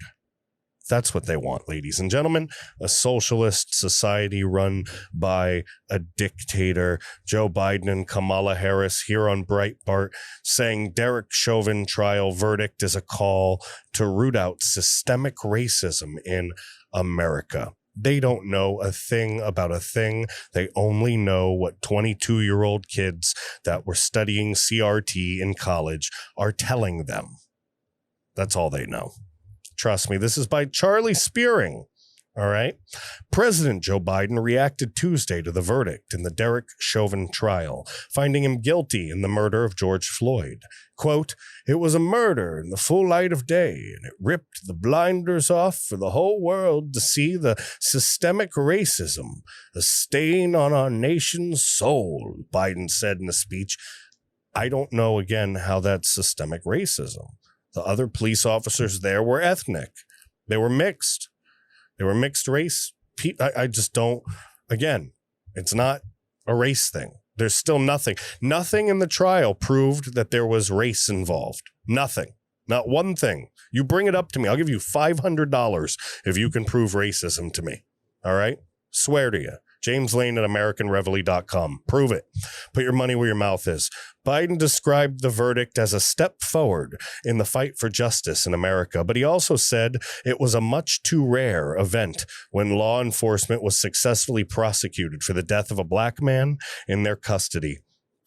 That's what they want, ladies and gentlemen. A socialist society run by a dictator. Joe Biden and Kamala Harris here on Breitbart saying Derek Chauvin trial verdict is a call to root out systemic racism in America. They don't know a thing about a thing. They only know what 22-year-old kids that were studying CRT in college are telling them. That's all they know. Trust me, this is by Charlie Spearing. All right. President Joe Biden reacted Tuesday to the verdict in the Derek Chauvin trial, finding him guilty in the murder of George Floyd. Quote, "It was a murder in the full light of day, and it ripped the blinders off for the whole world to see the systemic racism, a stain on our nation's soul," Biden said in a speech. I don't know, again, how that's systemic racism. The other police officers there were ethnic. They were mixed. They were mixed race. I just don't, again, it's not a race thing. There's still nothing. Nothing in the trial proved that there was race involved. Nothing. Not one thing. You bring it up to me. I'll give you $500 if you can prove racism to me. All right? Swear to you. James Lane at AmericanReveille.com. Prove it. Put your money where your mouth is. Biden described the verdict as a step forward in the fight for justice in America, but he also said it was a much too rare event when law enforcement was successfully prosecuted for the death of a black man in their custody.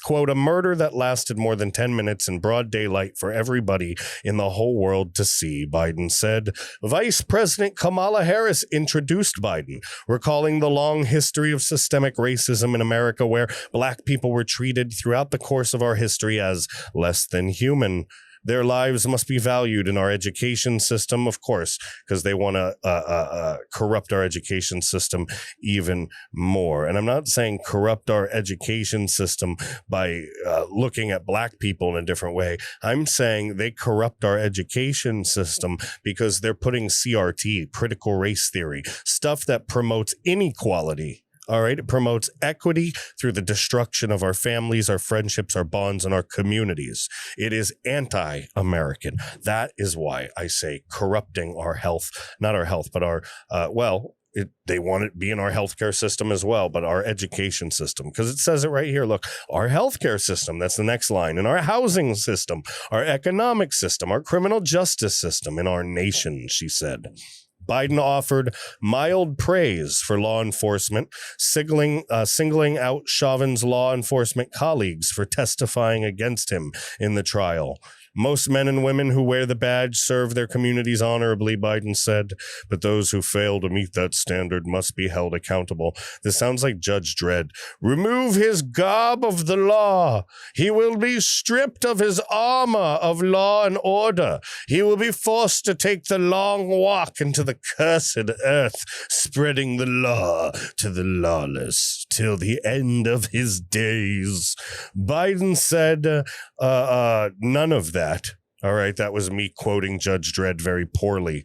Quote, "A murder that lasted more than 10 minutes in broad daylight for everybody in the whole world to see," Biden said. Vice President Kamala Harris introduced Biden, recalling the long history of systemic racism in America where black people were treated throughout the course of our history as less than human. Their lives must be valued in our education system, of course, because they want to corrupt our education system even more. And I'm not saying corrupt our education system by looking at black people in a different way. I'm saying they corrupt our education system because they're putting CRT, critical race theory, stuff that promotes inequality. All right. It promotes equity through the destruction of our families, our friendships, our bonds, and our communities. It is anti-American. That is why I say corrupting our health, not our health, but our, they want it to be in our healthcare system as well, but our education system, because it says it right here. Look, our healthcare system, that's the next line, and our housing system, our economic system, our criminal justice system in our nation, she said. Biden offered mild praise for law enforcement, singling out Chauvin's law enforcement colleagues for testifying against him in the trial. Most men and women who wear the badge serve their communities honorably, Biden said, but those who fail to meet that standard must be held accountable. This sounds like Judge Dredd. Remove his garb of the law. He will be stripped of his armor of law and order. He will be forced to take the long walk into the cursed earth, spreading the law to the lawless till the end of his days. Biden said none of that. All right, that was me quoting Judge Dredd very poorly.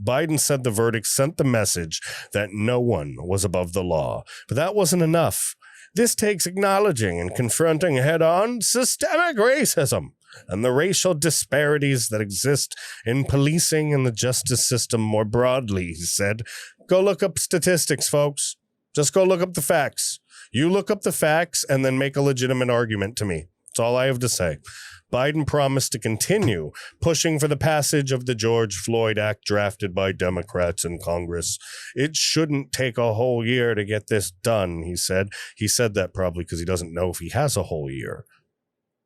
Biden said the verdict sent the message that no one was above the law. But that wasn't enough. This takes acknowledging and confronting head-on systemic racism and the racial disparities that exist in policing and the justice system more broadly, he said. Go look up statistics, folks. Just go look up the facts. You look up the facts and then make a legitimate argument to me. That's all I have to say. Biden promised to continue pushing for the passage of the George Floyd Act drafted by Democrats in Congress. It shouldn't take a whole year to get this done, he said. He said that probably because he doesn't know if he has a whole year.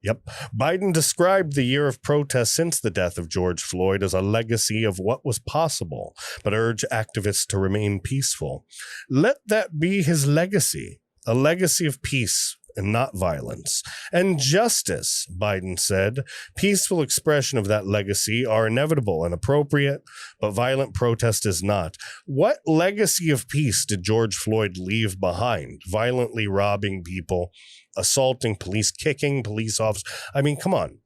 Yep. Biden described the year of protest since the death of George Floyd as a legacy of what was possible, but urged activists to remain peaceful. Let that be his legacy, a legacy of peace and not violence. And justice, Biden said. Peaceful expression of that legacy are inevitable and appropriate, but violent protest is not. What legacy of peace did George Floyd leave behind? Violently robbing people, assaulting police, kicking police officers. I mean, come on.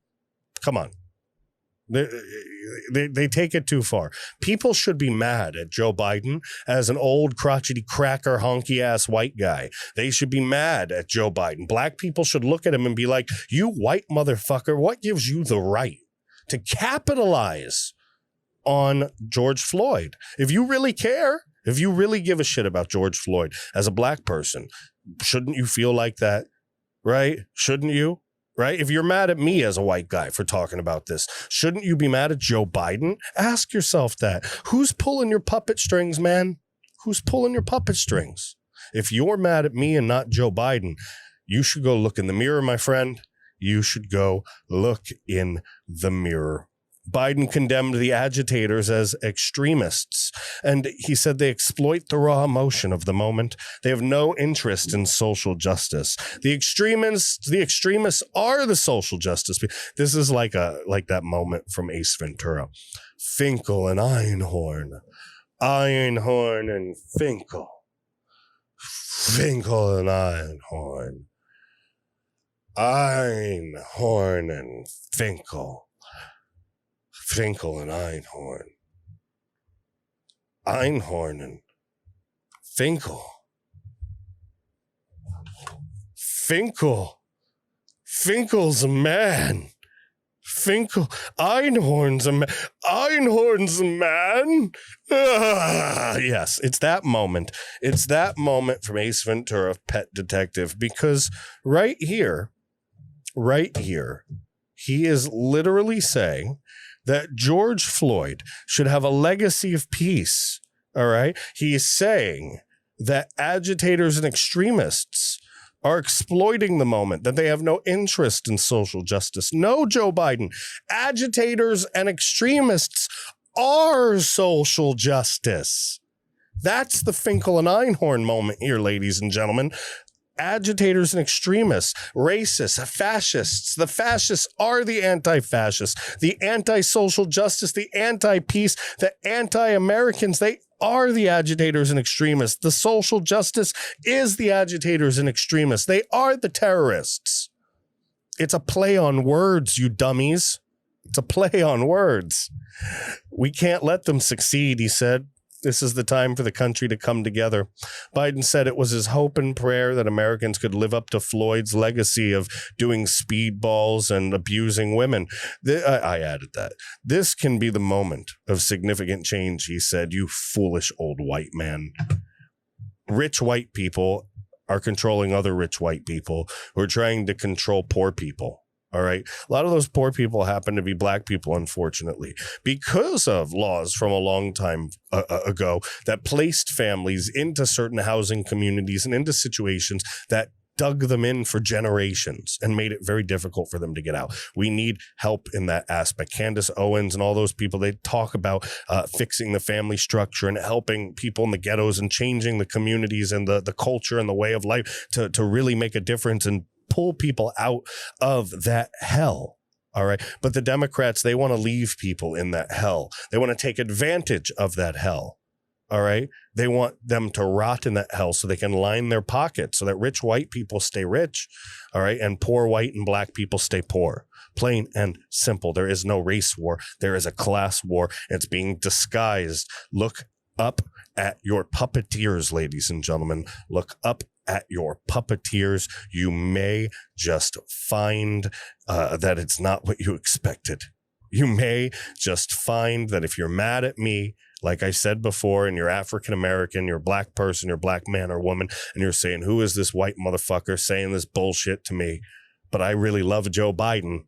They take it too far. People should be mad at Joe Biden as an old crotchety cracker honky ass white guy. They should be mad at Joe Biden. Black people should look at him and be like, you white motherfucker, what gives you the right to capitalize on George Floyd? If you really care, if you really give a shit about George Floyd as a black person, shouldn't you feel like that? Right? Shouldn't you? Right? If you're mad at me as a white guy for talking about this, shouldn't you be mad at Joe Biden? Ask yourself that. Who's pulling your puppet strings, man? Who's pulling your puppet strings? If you're mad at me and not Joe Biden, you should go look in the mirror, my friend. You should go look in the mirror. Biden condemned the agitators as extremists, and he said they exploit the raw emotion of the moment. They have no interest in social justice. The extremists are the social justice. This is like that moment from Ace Ventura. Finkel and Einhorn. Einhorn and Finkel. Finkel and Einhorn. Einhorn and Finkel. Finkel and Einhorn. Einhorn and Finkel. Finkel. Finkel's a man. Finkel. Einhorn's a man. Einhorn's a man. Yes, it's that moment. It's that moment from Ace Ventura, Pet Detective, because right here, he is literally saying that George Floyd should have a legacy of peace, all right? He is saying that agitators and extremists are exploiting the moment, that they have no interest in social justice. No, Joe Biden, agitators and extremists are social justice. That's the Finkel and Einhorn moment here, ladies and gentlemen. agitators and extremists, racists, fascists. The fascists are the anti-fascists, the anti-social justice, the anti-peace, the anti-Americans. They are the agitators and extremists. The social justice is the agitators and extremists. They are the terrorists. It's a play on words, you dummies. It's a play on words. We can't let them succeed, he said. This is the time for the country to come together. Biden said it was his hope and prayer that Americans could live up to Floyd's legacy of doing speedballs and abusing women. I added that. This can be the moment of significant change, he said. You foolish old white man. Rich white people are controlling other rich white people who are trying to control poor people. All right. A lot of those poor people happen to be black people, unfortunately, because of laws from a long time ago that placed families into certain housing communities and into situations that dug them in for generations and made it very difficult for them to get out. We need help in that aspect. Candace Owens and all those people, they talk about fixing the family structure and helping people in the ghettos and changing the communities and the culture and the way of life to really make a difference and pull people out of that hell. All right. But the Democrats, they want to leave people in that hell. They want to take advantage of that hell. All right. They want them to rot in that hell so they can line their pockets so that rich white people stay rich. All right. And poor white and black people stay poor. Plain and simple. There is no race war. There is a class war. It's being disguised. Look up at your puppeteers, ladies and gentlemen. Look up at your puppeteers. You may just find that it's not what you expected. You may just find that if you're mad at me, like I said before, and you're African American, you're a black person, you're a black man or woman, and you're saying, who is this white motherfucker saying this bullshit to me? But I really love Joe Biden.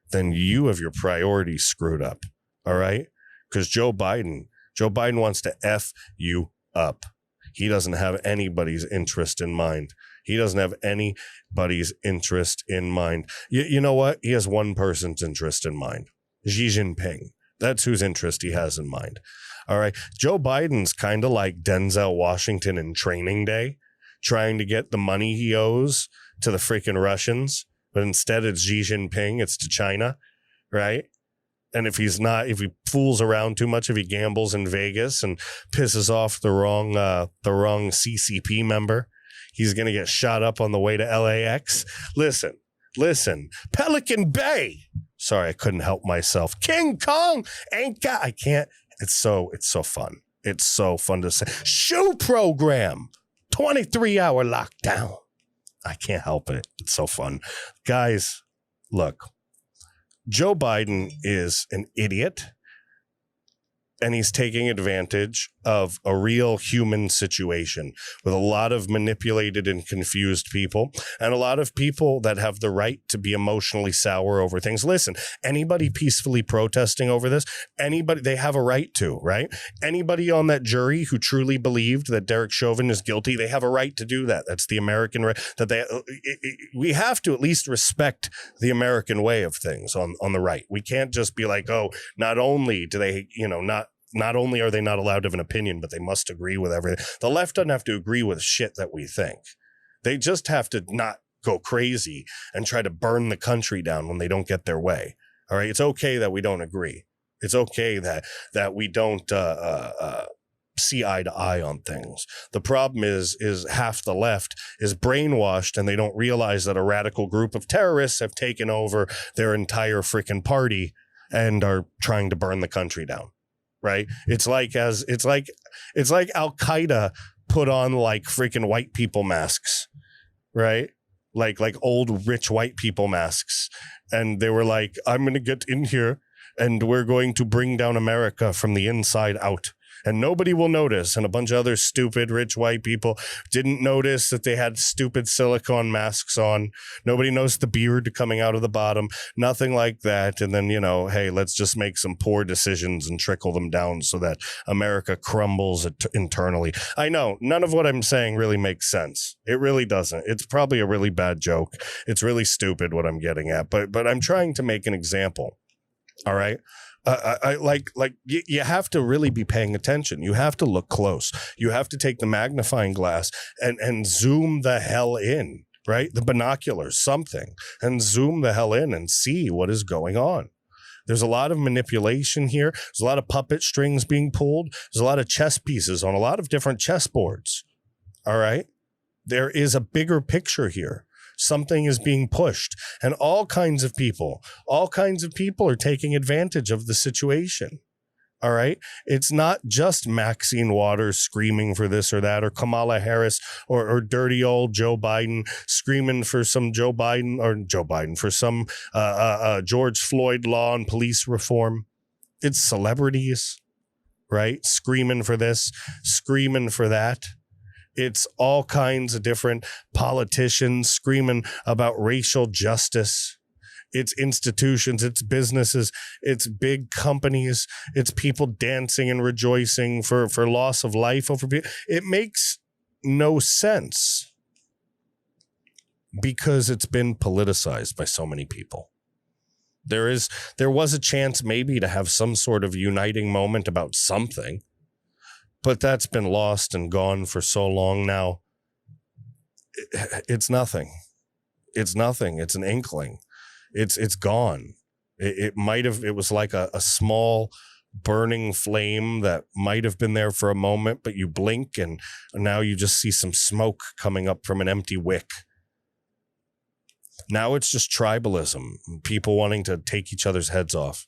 Then you have your priorities screwed up. All right? Because Joe Biden wants to F you up. He doesn't have anybody's interest in mind. He doesn't have anybody's interest in mind. You know what? He has one person's interest in mind. Xi Jinping. That's whose interest he has in mind. All right. Joe Biden's kind of like Denzel Washington in Training Day, trying to get the money he owes to the freaking Russians. But instead it's Xi Jinping. It's to China. Right. And if he fools around too much, if he gambles in Vegas and pisses off the wrong CCP member, he's going to get shot up on the way to LAX. Listen, Pelican Bay. Sorry, I couldn't help myself. King Kong ain't got, I can't. It's so fun. It's so fun to say. Shoe program, 23-hour lockdown. I can't help it. It's so fun. Guys, look. Joe Biden is an idiot, and he's taking advantage of a real human situation with a lot of manipulated and confused people and a lot of people that have the right to be emotionally sour over things. Listen, anybody peacefully protesting over this, they have a right to, right? Anybody on that jury who truly believed that Derek Chauvin is guilty, they have a right to do that. That's the American right. We have to at least respect the American way of things on the right. We can't just be like, oh, not only do they, not only are they not allowed to have an opinion, but they must agree with everything. The left doesn't have to agree with shit that we think. They just have to not go crazy and try to burn the country down when they don't get their way. All right. It's okay that we don't agree. It's okay that we don't see eye to eye on things. The problem is half the left is brainwashed and they don't realize that a radical group of terrorists have taken over their entire freaking party and are trying to burn the country down. Right. It's like Al-Qaeda put on like freaking white people masks. Right. Like old rich white people masks. And they were like, I'm going to get in here and we're going to bring down America from the inside out. And nobody will notice. And a bunch of other stupid rich white people didn't notice that they had stupid silicone masks on. Nobody noticed the beard coming out of the bottom. Nothing like that. And then, hey, let's just make some poor decisions and trickle them down so that America crumbles internally. I know none of what I'm saying really makes sense. It really doesn't. It's probably a really bad joke. It's really stupid what I'm getting at. But I'm trying to make an example. All right. You have to really be paying attention. You have to look close. You have to take the magnifying glass and zoom the hell in, right? The binoculars, something, and zoom the hell in and see what is going on. There's a lot of manipulation here. There's a lot of puppet strings being pulled. There's a lot of chess pieces on a lot of different chessboards. All right. There is a bigger picture here. Something is being pushed, and all kinds of people are taking advantage of the situation. All right. It's not just Maxine Waters screaming for this or that, or Kamala Harris or dirty old Joe Biden screaming for some for some George Floyd law and police reform. It's celebrities, right? Screaming for this, screaming for that. It's all kinds of different politicians screaming about racial justice. It's institutions, it's businesses, it's big companies, it's people dancing and rejoicing for loss of life over people. It makes no sense because it's been politicized by so many people. There was a chance maybe to have some sort of uniting moment about something. But that's been lost and gone for so long now. It's nothing. It's nothing. It's an inkling. It's gone. It was like a small burning flame that might have been there for a moment, but you blink and now you just see some smoke coming up from an empty wick. Now it's just tribalism, people wanting to take each other's heads off.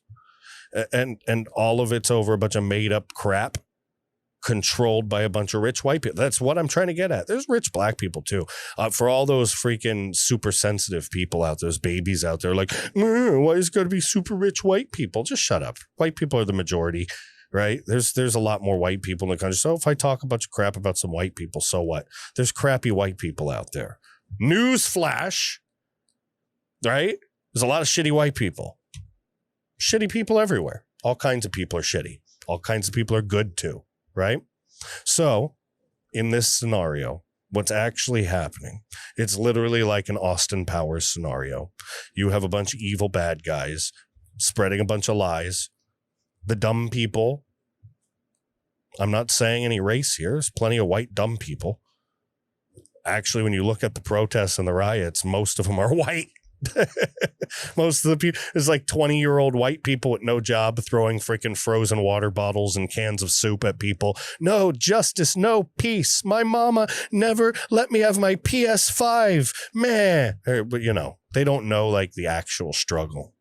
And all of it's over a bunch of made up crap. Controlled by a bunch of rich white people. That's what I'm trying to get at. There's rich black people too. For all those freaking super sensitive people out there, those babies out there like, why is it going to be super rich white people? Just shut up. White people are the majority, right? There's a lot more white people in the country. So if I talk a bunch of crap about some white people, so what? There's crappy white people out there. Newsflash, right? There's a lot of shitty white people. Shitty people everywhere. All kinds of people are shitty. All kinds of people are good too. Right? So in this scenario, what's actually happening, it's literally like an Austin Powers scenario. You have a bunch of evil bad guys spreading a bunch of lies. The dumb people, I'm not saying any race here. There's plenty of white dumb people. Actually, when you look at the protests and the riots, most of them are white. Most of the people, it's like 20-year-old white people with no job throwing freaking frozen water bottles and cans of soup at people. No justice, no peace. My mama never let me have my PS5. Man, but they don't know like the actual struggle,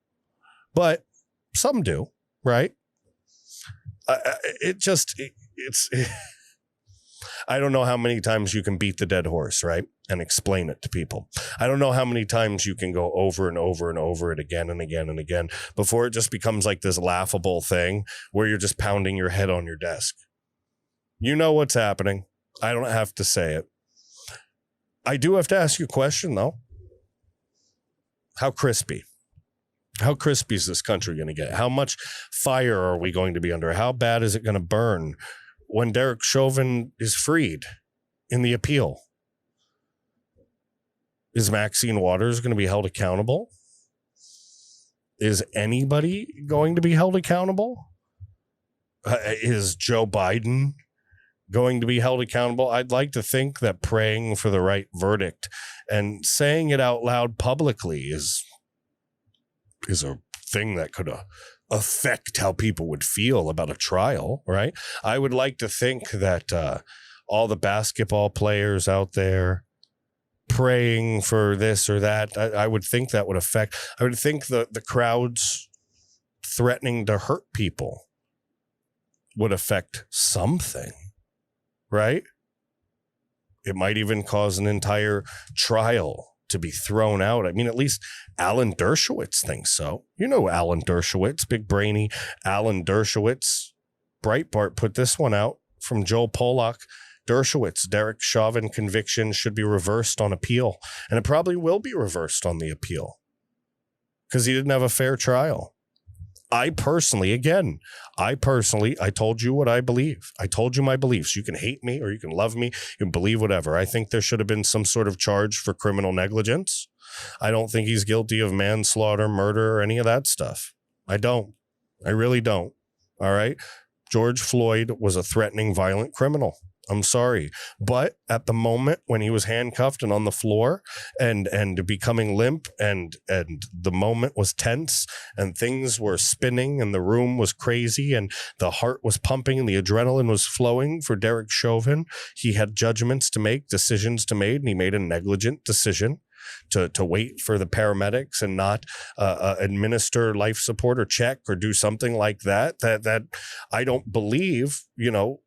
but some do, right? I don't know how many times you can beat the dead horse, right? And explain it to people. I don't know how many times you can go over and over and over it again and again and again before it just becomes like this laughable thing where you're just pounding your head on your desk. You know what's happening. I don't have to say it. I do have to ask you a question, though. How crispy? How crispy is this country going to get? How much fire are we going to be under? How bad is it going to burn when Derek Chauvin is freed in the appeal? Is Maxine Waters going to be held accountable? Is anybody going to be held accountable? Is Joe Biden going to be held accountable? I'd like to think that praying for the right verdict and saying it out loud publicly is a thing that could affect how people would feel about a trial, right? I would like to think that all the basketball players out there praying for this or that, I would think that would affect. I would think the crowds threatening to hurt people would affect something, right? It might even cause an entire trial to be thrown out. I mean, at least Alan Dershowitz thinks so. You know Alan Dershowitz, big brainy Alan Dershowitz. Breitbart put this one out from Joel Pollack. Dershowitz, Derek Chauvin conviction should be reversed on appeal. And it probably will be reversed on the appeal because he didn't have a fair trial. I personally, I told you what I believe. I told you my beliefs. You can hate me or you can love me. You can believe whatever. I think there should have been some sort of charge for criminal negligence. I don't think he's guilty of manslaughter, murder, or any of that stuff. I don't. I really don't. All right. George Floyd was a threatening, violent criminal. I'm sorry. But at the moment when he was handcuffed and on the floor and becoming limp and the moment was tense and things were spinning and the room was crazy and the heart was pumping and the adrenaline was flowing for Derek Chauvin, he had judgments to make, decisions to make, and he made a negligent decision to wait for the paramedics and not administer life support or check or do something like that I don't believe,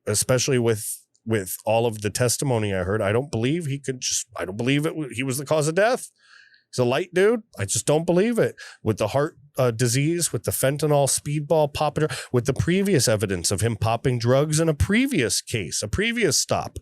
especially with all of the testimony I heard, I don't believe he was the cause of death. He's a light dude. I just don't believe it. With the heart disease, with the fentanyl speedball popping, with the previous evidence of him popping drugs in a previous case, a previous stop.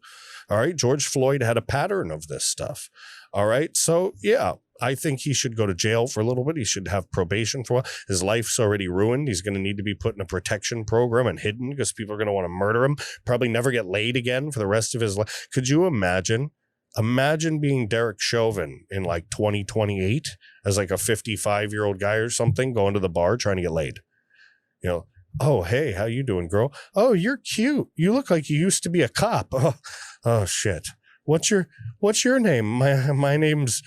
All right. George Floyd had a pattern of this stuff. All right. So, yeah, I think he should go to jail for a little bit. He should have probation for a while. His life's already ruined. He's going to need to be put in a protection program and hidden because people are going to want to murder him. Probably never get laid again for the rest of his life. Could you imagine? Imagine being Derek Chauvin in like 2028 as like a 55-year-old guy or something going to the bar trying to get laid. Oh, hey, how you doing, girl? Oh, you're cute. You look like you used to be a cop. Oh shit. What's your name? My name's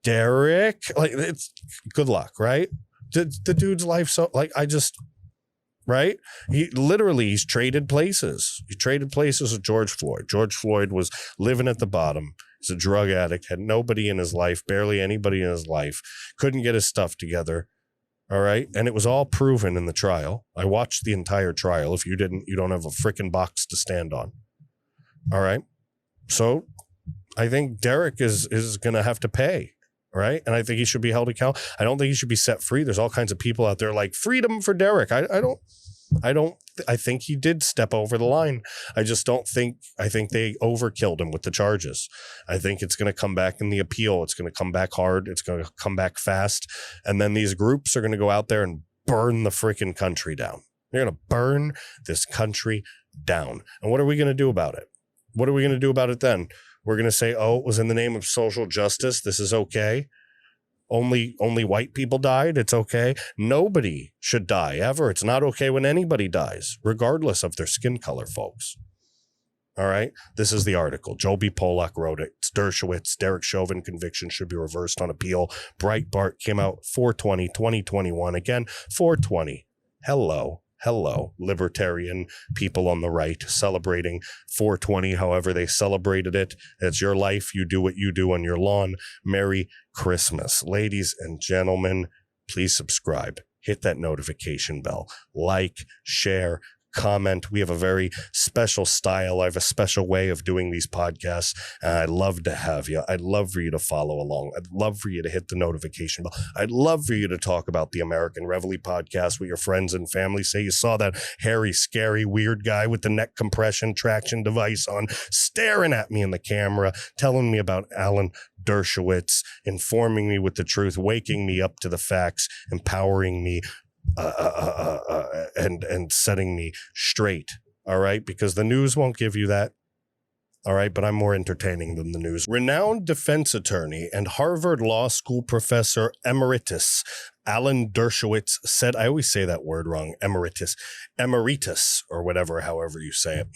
Derek. Like, it's good luck, right? The dude's life. So like, right? He's traded places. He traded places with George Floyd. George Floyd was living at the bottom. He's a drug addict, had nobody in his life, barely anybody in his life, couldn't get his stuff together. All right. And it was all proven in the trial. I watched the entire trial. If you didn't, you don't have a freaking box to stand on. All right. So I think Derek is going to have to pay. Right. And I think he should be held accountable. I don't think he should be set free. There's all kinds of people out there like freedom for Derek. I think he did step over the line. I think they overkilled him with the charges. I think it's going to come back in the appeal. It's going to come back hard. It's going to come back fast. And then these groups are going to go out there and burn the freaking country down. They're going to burn this country down. And what are we going to do about it? What are we going to do about it then? We're going to say, oh, it was in the name of social justice. This is okay. Only white people died. It's okay. Nobody should die ever. It's not okay when anybody dies, regardless of their skin color, folks. All right. This is the article. Joe B. Polak wrote it. It's Dershowitz. Derek Chauvin conviction should be reversed on appeal. Breitbart came out 4/20/2021. Again, 4/20. Hello, libertarian people on the right celebrating 4/20, however they celebrated it. It's your life. You do what you do on your lawn. Merry Christmas. Ladies and gentlemen, please subscribe. Hit that notification bell. Like, share, comment. We have a very special style. I have a special way of doing these podcasts. And I'd love to have you. I'd love for you to follow along. I'd love for you to hit the notification bell. I'd love for you to talk about the American Reveille Podcast with your friends and family. Say you saw that hairy, scary, weird guy with the neck compression traction device on, staring at me in the camera, telling me about Alan Dershowitz, informing me with the truth, waking me up to the facts, empowering me, and setting me straight. All right. Because the news won't give you that. All right. But I'm more entertaining than the news. Renowned defense attorney and Harvard Law School professor emeritus Alan Dershowitz said, I always say that word wrong, emeritus, or whatever, however you say it.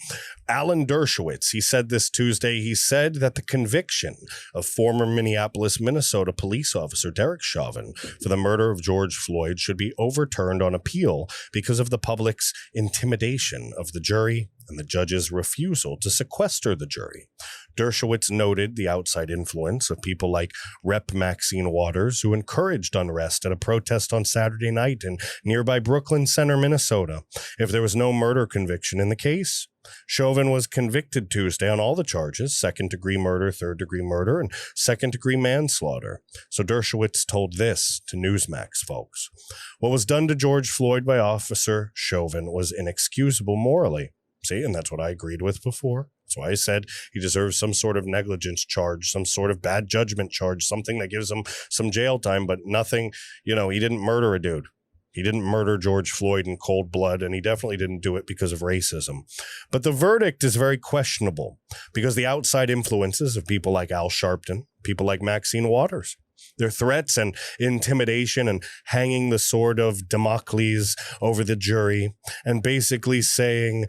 Alan Dershowitz, he said this Tuesday, he said that the conviction of former Minneapolis, Minnesota police officer Derek Chauvin for the murder of George Floyd should be overturned on appeal because of the public's intimidation of the jury and the judge's refusal to sequester the jury. Dershowitz noted the outside influence of people like Rep. Maxine Waters, who encouraged unrest at a protest on Saturday night in nearby Brooklyn Center, Minnesota. If there was no murder conviction in the case, Chauvin was convicted Tuesday on all the charges, second-degree murder, third-degree murder, and second-degree manslaughter. So Dershowitz told this to Newsmax, folks. What was done to George Floyd by Officer Chauvin was inexcusable morally. See, and that's what I agreed with before. That's why I said he deserves some sort of negligence charge, some sort of bad judgment charge, something that gives him some jail time, but nothing, he didn't murder a dude. He didn't murder George Floyd in cold blood, and he definitely didn't do it because of racism. But the verdict is very questionable because the outside influences of people like Al Sharpton, people like Maxine Waters, Their threats and intimidation and hanging the sword of Damocles over the jury and basically saying,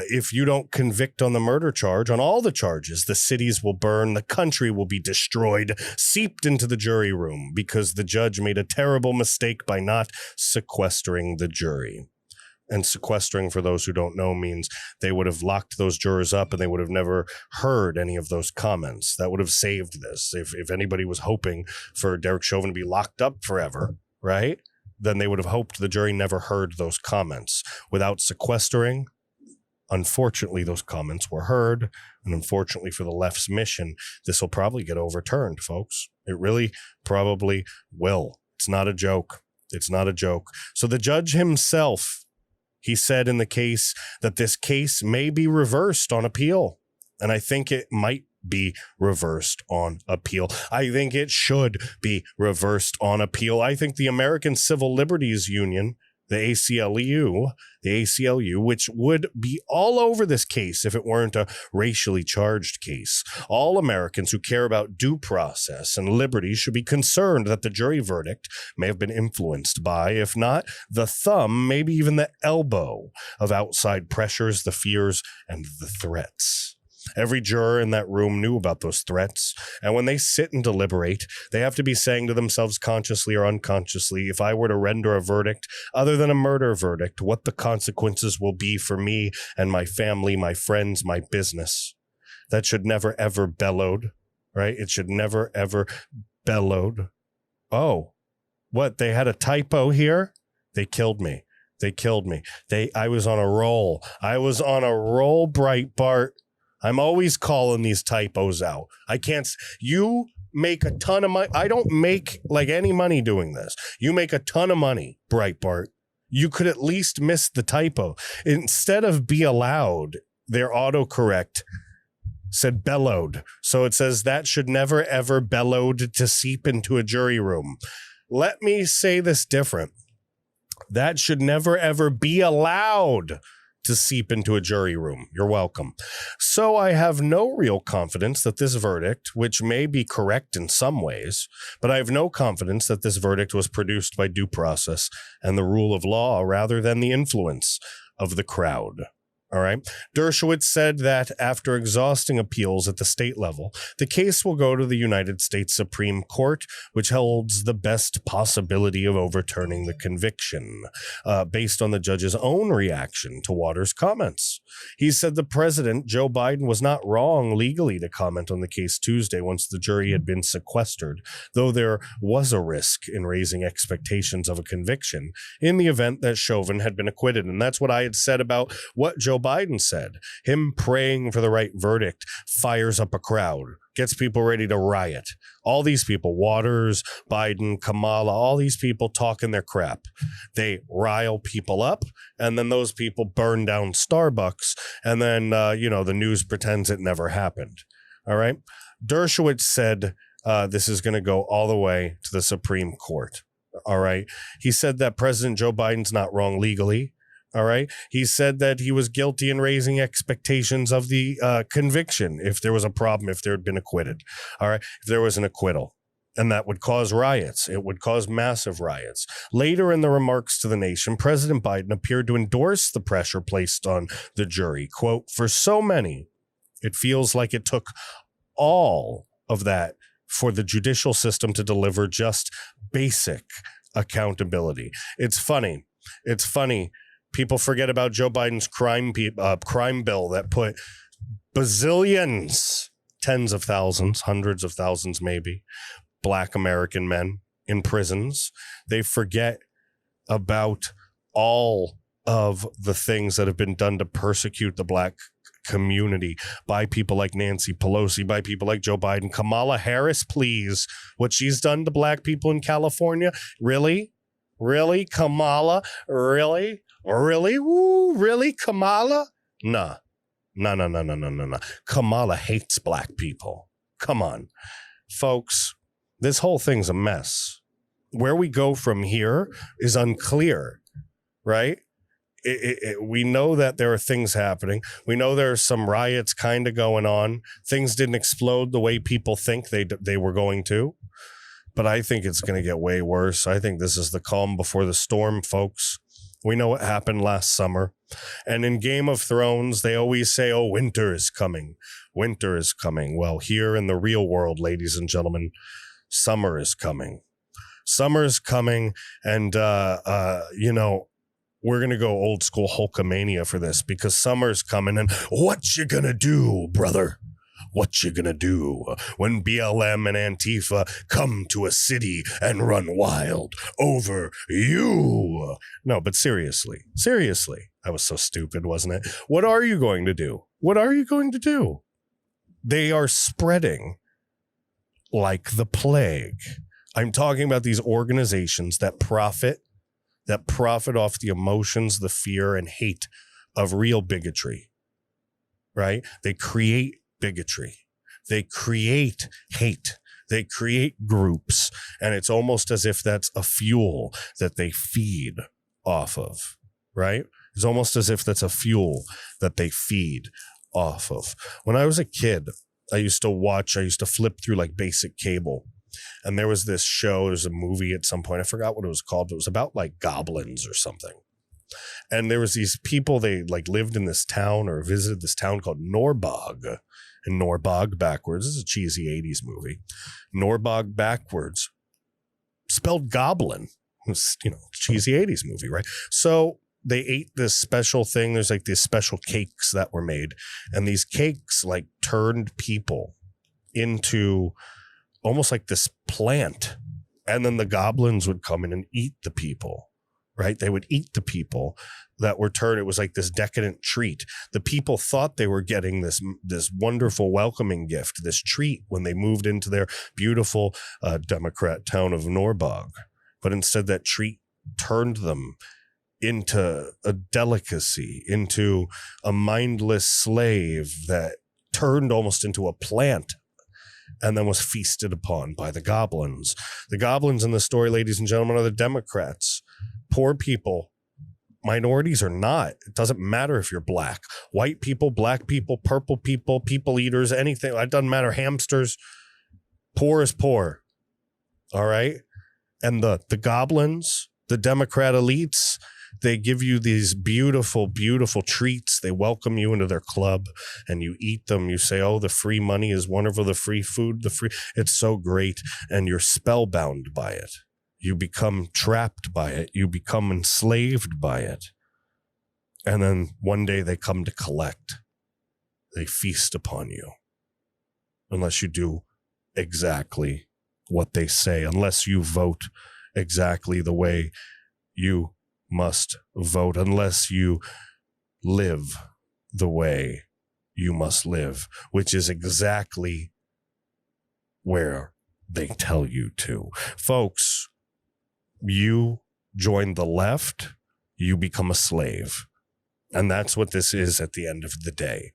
if you don't convict on the murder charge, on all the charges, the cities will burn, the country will be destroyed, seeped into the jury room because the judge made a terrible mistake by not sequestering the jury. And sequestering, for those who don't know, means they would have locked those jurors up and they would have never heard any of those comments. That would have saved this. If anybody was hoping for Derek Chauvin to be locked up forever, right, then they would have hoped the jury never heard those comments. Without sequestering, unfortunately, those comments were heard. And unfortunately for the left's mission, this will probably get overturned, folks. It really probably will. It's not a joke. It's not a joke. So the judge himself, he said in the case that this case may be reversed on appeal. And I think it might be reversed on appeal. I think it should be reversed on appeal. I think the American Civil Liberties Union, the ACLU, which would be all over this case if it weren't a racially charged case. All Americans who care about due process and liberty should be concerned that the jury verdict may have been influenced by, if not the thumb, maybe even the elbow of outside pressures, the fears, and the threats. Every juror in that room knew about those threats. And when they sit and deliberate, they have to be saying to themselves consciously or unconsciously, if I were to render a verdict other than a murder verdict, what the consequences will be for me and my family, my friends, my business. That should never, ever bellowed, right? It should never, ever bellowed. Oh, what? They had a typo here? They killed me. They killed me. I was on a roll. I was on a roll, Breitbart. I'm always calling these typos out. You make a ton of money. I don't make like any money doing this. You make a ton of money, Breitbart. You could at least miss the typo. Instead of be allowed, their autocorrect said bellowed. So it says that should never, ever bellowed to seep into a jury room. Let me say this different. That should never, ever be allowed to seep into a jury room. You're welcome. So I have no real confidence that this verdict, which may be correct in some ways, but I have no confidence that this verdict was produced by due process and the rule of law rather than the influence of the crowd. All right. Dershowitz said that after exhausting appeals at the state level, the case will go to the United States Supreme Court, which holds the best possibility of overturning the conviction, based on the judge's own reaction to Waters' comments. He said the president, Joe Biden, was not wrong legally to comment on the case Tuesday once the jury had been sequestered, though there was a risk in raising expectations of a conviction in the event that Chauvin had been acquitted. And that's what I had said about what Joe Biden said. Him praying for the right verdict fires up a crowd, gets people ready to riot. All these people, Waters, Biden, Kamala, all these people talking their crap. They rile people up, and then those people burn down Starbucks, and then, the news pretends it never happened. All right? Dershowitz said this is going to go all the way to the Supreme Court. All right? He said that President Joe Biden's not wrong legally. All right. He said that he was guilty in raising expectations of the conviction if there was a problem, if there had been acquitted. All right. If there was an acquittal, and that would cause riots. It would cause massive riots. Later in the remarks to the nation, President Biden appeared to endorse the pressure placed on the jury. Quote, for so many, it feels like it took all of that for the judicial system to deliver just basic accountability. It's funny. People forget about Joe Biden's crime bill that put bazillions, tens of thousands, hundreds of thousands maybe, Black American men in prisons. They forget about all of the things that have been done to persecute the Black community by people like Nancy Pelosi, by people like Joe Biden. Kamala Harris, please. What she's done to Black people in California? Really? Really, Kamala? Really? Really? Woo, really, Kamala? Nah. No. Kamala hates Black people. Come on. Folks, this whole thing's a mess. Where we go from here is unclear, right? We know that there are things happening. We know there are some riots kind of going on. Things didn't explode the way people think they were going to. But I think it's going to get way worse. I think this is the calm before the storm, folks. We know what happened last summer. And in Game of Thrones, they always say, oh, winter is coming. Winter is coming. Well, here in the real world, ladies and gentlemen, summer is coming. Summer is coming. And, you know, we're going to go old school Hulkamania for this because summer's coming. And what you going to do, brother? What you gonna do when BLM and Antifa come to a city and run wild over you? No, but seriously, that was so stupid, wasn't it? What are you going to do? What are you going to do? They are spreading like the plague. I'm talking about these organizations that profit off the emotions, the fear, and hate of real bigotry, right? They create bigotry. They create hate. They create groups. And it's almost as if that's a fuel that they feed off of, right? It's almost as if that's a fuel that they feed off of. When I was a kid, I used to flip through like basic cable. And there was this show, there was a movie at some point. I forgot what it was called, but it was about like goblins or something. And there was these people, they like lived in this town or visited this town called Norbog. And Norbog backwards. This is a cheesy 80s movie. Norbog backwards. Spelled goblin. It's, you know, cheesy 80s movie, right? So they ate this special thing. There's like these special cakes that were made. And these cakes like turned people into almost like this plant. And then the goblins would come in and eat the people, right? They would eat the people that were turned. It was like this decadent treat. The people thought they were getting this wonderful welcoming gift, this treat when they moved into their beautiful Democrat town of Norbog. But instead that treat turned them into a delicacy, into a mindless slave that turned almost into a plant and then was feasted upon by the goblins. The goblins in the story, ladies and gentlemen, are the Democrats. Poor people, minorities or not, it doesn't matter if you're black, white people, black people, purple people, people eaters, anything. It doesn't matter. Hamsters. Poor is poor. All right. And the goblins, the Democrat elites, they give you these beautiful, beautiful treats. They welcome you into their club and you eat them. You say, oh, the free money is wonderful. The free food, it's so great. And you're spellbound by it. You become trapped by it. You become enslaved by it. And then one day they come to collect. They feast upon you. Unless you do exactly what they say. Unless you vote exactly the way you must vote. Unless you live the way you must live. Which is exactly where they tell you to. Folks, you join the left, you become a slave. And that's what this is at the end of the day,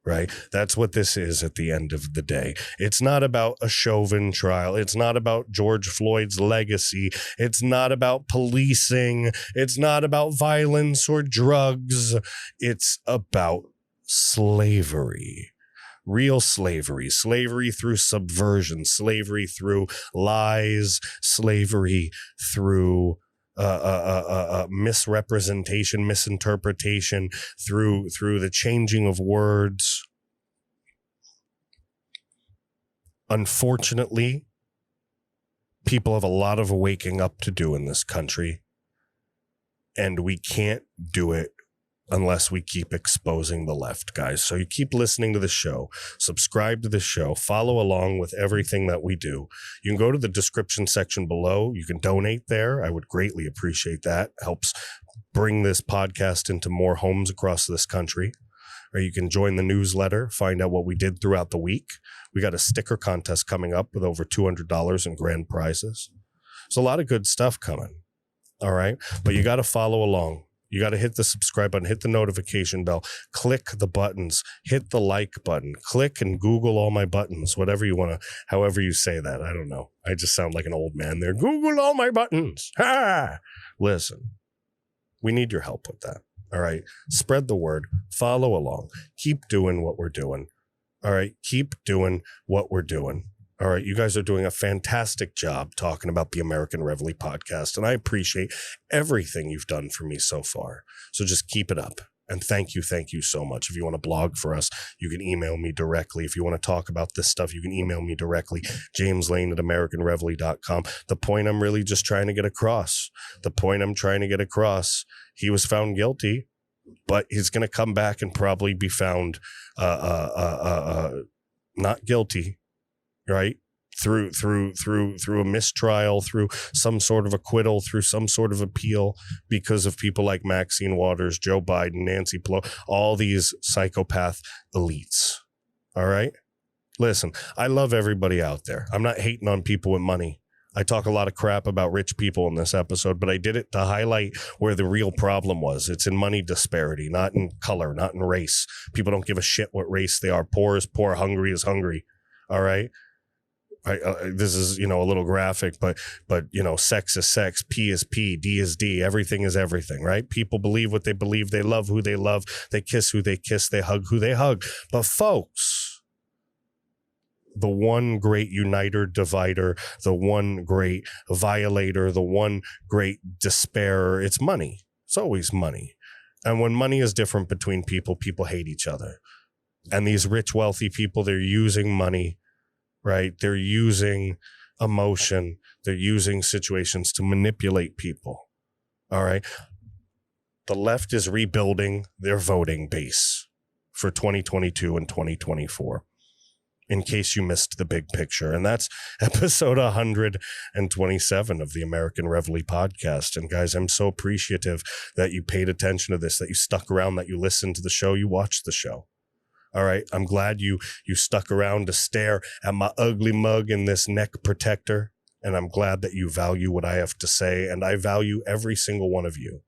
right? That's what this is at the end of the day. It's not about a Chauvin trial. It's not about George Floyd's legacy. It's not about policing. It's not about violence or drugs. It's about slavery. Real slavery, slavery through subversion, slavery through lies, slavery through misrepresentation, misinterpretation, through the changing of words. Unfortunately, people have a lot of waking up to do in this country, and we can't do it unless we keep exposing the left, guys. So you keep listening to the show, subscribe to the show, follow along with everything that we do. You can go to the description section below. You can donate there. I would greatly appreciate that. Helps bring this podcast into more homes across this country. Or you can join the newsletter, find out what we did throughout the week. We got a sticker contest coming up with over $200 in grand prizes. There's a lot of good stuff coming. All right. But you got to follow along. You got to hit the subscribe button, hit the notification bell, click the buttons, hit the like button, click and Google all my buttons, whatever you want to, however you say that. I don't know. I just sound like an old man there. Google all my buttons. Ha! Listen, we need your help with that. All right. Spread the word. Follow along. Keep doing what we're doing. All right. Keep doing what we're doing. All right, you guys are doing a fantastic job talking about the American Reveille Podcast, and I appreciate everything you've done for me so far. So just keep it up. And thank you so much. If you want to blog for us, you can email me directly. If you want to talk about this stuff, you can email me directly, jameslane@AmericanReveille.com. The point I'm really just trying to get across, he was found guilty, but he's going to come back and probably be found not guilty, right? Through a mistrial, through some sort of acquittal, through some sort of appeal, because of people like Maxine Waters, Joe Biden, Nancy Pelosi, all these psychopath elites. All right? Listen, I love everybody out there. I'm not hating on people with money. I talk a lot of crap about rich people in this episode, but I did it to highlight where the real problem was. It's in money disparity, not in color, not in race. People don't give a shit what race they are. Poor is poor, hungry is hungry. All right? This is, a little graphic, but sex is sex, P is P, D is D, everything is everything, right? People believe what they believe, they love who they love, they kiss who they kiss, they hug who they hug. But folks, the one great uniter, divider, the one great violator, the one great despairer, it's money. It's always money. And when money is different between people, people hate each other. And these rich, wealthy people, they're using money. Right? They're using emotion. They're using situations to manipulate people. All right. The left is rebuilding their voting base for 2022 and 2024, in case you missed the big picture. And that's episode 127 of the American Reveille Podcast. And guys, I'm so appreciative that you paid attention to this, that you stuck around, that you listened to the show, you watched the show. All right. I'm glad you stuck around to stare at my ugly mug in this neck protector. And I'm glad that you value what I have to say. And I value every single one of you.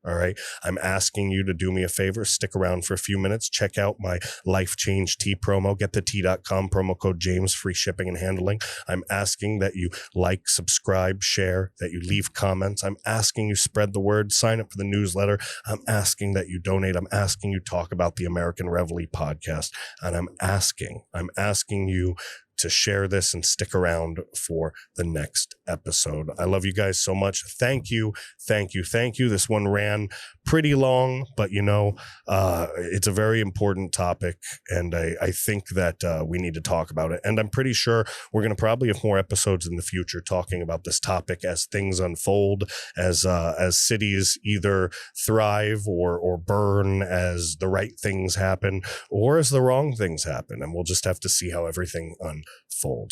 All right. I'm asking you to do me a favor. Stick around for a few minutes. Check out my Life Change Tea promo. Get the tea.com, promo code James, free shipping and handling. I'm asking that you like, subscribe, share, that you leave comments. I'm asking you spread the word, sign up for the newsletter. I'm asking that you donate. I'm asking you talk about the American Reveille Podcast. And I'm asking you to share this and stick around for the next episode. I love you guys so much. Thank you. This one ran pretty long, but it's a very important topic, and I think that we need to talk about it. And I'm pretty sure we're going to probably have more episodes in the future talking about this topic as things unfold, as cities either thrive or burn, as the right things happen or as the wrong things happen. And we'll just have to see how everything unfolds.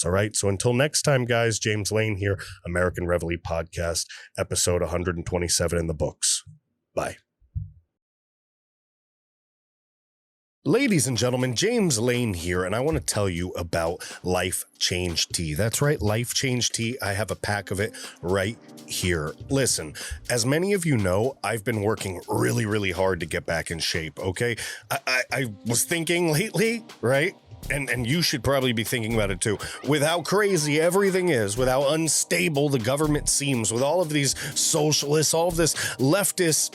All right. So until next time, guys, James Lane here, American Reveille Podcast, episode 127 in the books. Bye. Ladies and gentlemen, James Lane here, and I want to tell you about Life Change Tea. That's right, Life Change Tea. I have a pack of it right here. Listen, as many of you know, I've been working really, really hard to get back in shape, okay? I was thinking lately, right? And you should probably be thinking about it too. With how crazy everything is, with how unstable the government seems, with all of these socialists, all of this leftist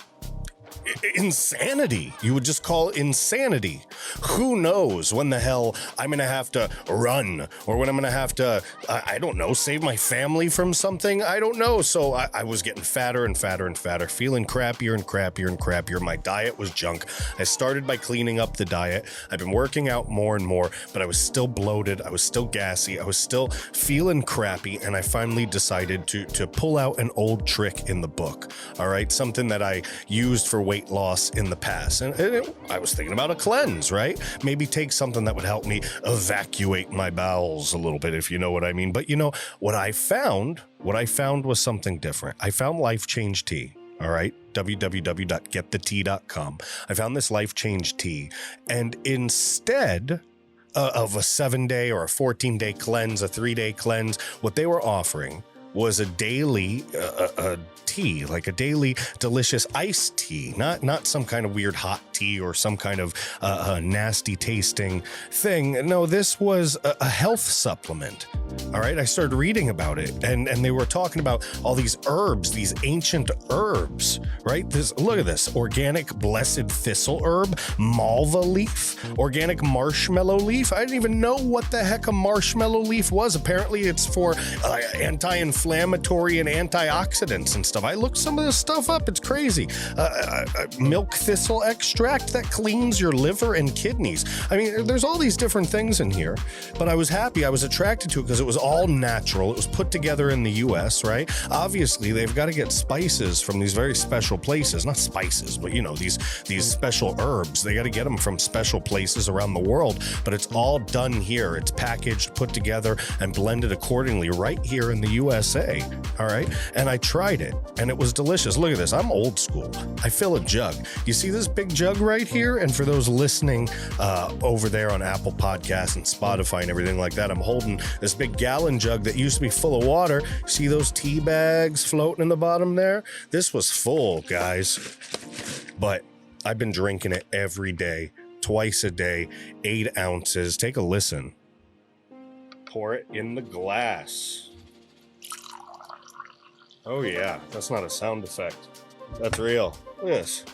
insanity. You would just call it insanity. Who knows when the hell I'm going to have to run, or when I'm going to have to, I don't know, save my family from something. I don't know. So I was getting fatter and fatter and fatter, feeling crappier and crappier and crappier. My diet was junk. I started by cleaning up the diet. I've been working out more and more, but I was still bloated. I was still gassy. I was still feeling crappy. And I finally decided to pull out an old trick in the book. All right. Something that I used for weight loss in the past. And I was thinking about a cleanse, right? Maybe take something that would help me evacuate my bowels a little bit, if you know what I mean. But what I found was something different. I found Life Change Tea. All right. www.getthetea.com. I found this Life Change Tea. And instead of a 7-day or a 14-day cleanse, a 3-day cleanse, what they were offering was a daily tea, like a daily delicious iced tea, not some kind of weird hot tea or some kind of nasty tasting thing. No, this was a health supplement. All right, I started reading about it, and they were talking about all these herbs, these ancient herbs, right? Look at this: organic blessed thistle herb, malva leaf, organic marshmallow leaf. I didn't even know what the heck a marshmallow leaf was. Apparently, it's for anti-inflammatory and antioxidants and stuff. I looked some of this stuff up. It's crazy. Milk thistle extract that cleans your liver and kidneys. I mean, there's all these different things in here, but I was happy. I was attracted to it because it was all natural. It was put together in the U.S., right? Obviously, they've got to get spices from these very special places. Not spices, but, these special herbs. They got to get them from special places around the world, but it's all done here. It's packaged, put together, and blended accordingly right here in the USA, all right? And I tried it, and it was delicious. Look at this. I'm old school. I fill a jug. You see this big jug right here? And for those listening over there on Apple Podcasts and Spotify and everything like that, I'm holding this big gallon jug that used to be full of water. See those tea bags floating in the bottom there? This was full, guys. But I've been drinking it every day, twice a day, 8 ounces. Take a listen. Pour it in the glass. Oh yeah, that's not a sound effect. That's real. Look at this.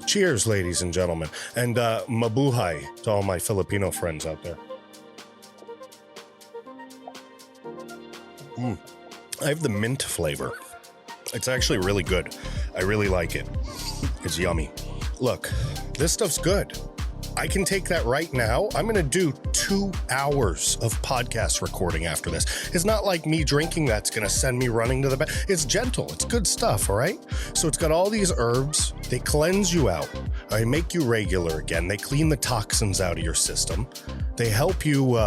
Cheers, ladies and gentlemen. And mabuhay to all my Filipino friends out there. I have the mint flavor. It's actually really good. I really like it. It's yummy. Look, this stuff's good. I can take that right now. I'm going to do 2 hours of podcast recording after this. It's not like me drinking that's going to send me running to the back. It's gentle. It's good stuff, all right? So it's got all these herbs. They cleanse you out. They make you regular again. They clean the toxins out of your system. They help you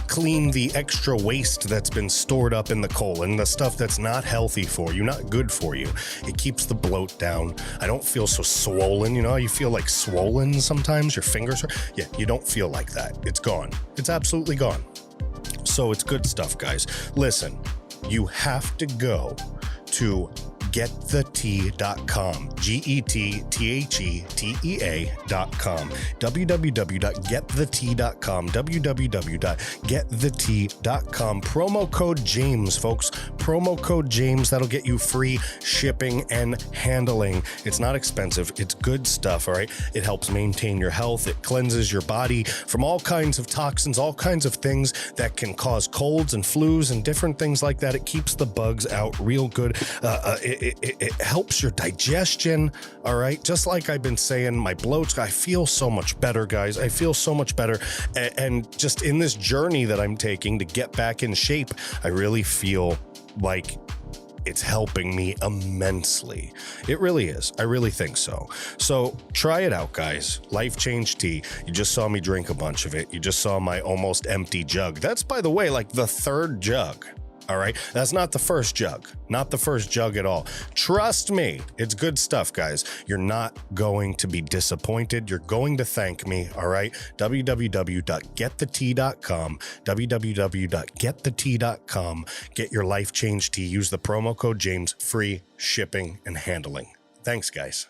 clean the extra waste that's been stored up in the colon, the stuff that's not healthy for you, not good for you. It keeps the bloat down. I don't feel so swollen. You know how you feel like swollen sometimes? Your fingers are... Yeah, you don't feel like that. It's gone. It's absolutely gone. So it's good stuff, guys. Listen, you have to go to getthetea.com, GETTHETEA.com, www.getthetea.com, www.getthetea.com. Promo code James, folks. Promo code James. That'll get you free shipping and handling. It's not expensive. It's good stuff, all right? It helps maintain your health. It cleanses your body from all kinds of toxins, all kinds of things that can cause colds and flus and different things like that. It keeps the bugs out real good. It helps your digestion, all right? Just like I've been saying, my bloats, I feel so much better, guys. I feel so much better. And just in this journey that I'm taking to get back in shape, I really feel like it's helping me immensely. It really is. I really think so. So try it out, guys. Life Change Tea. You just saw me drink a bunch of it. You just saw my almost empty jug. That's, by the way, like the 3rd jug. All right. That's not the first jug. Not the first jug at all. Trust me. It's good stuff, guys. You're not going to be disappointed. You're going to thank me. All right. www.getthetea.com. www.getthetea.com. Get your Life Change Tea. Use the promo code James. Free shipping and handling. Thanks, guys.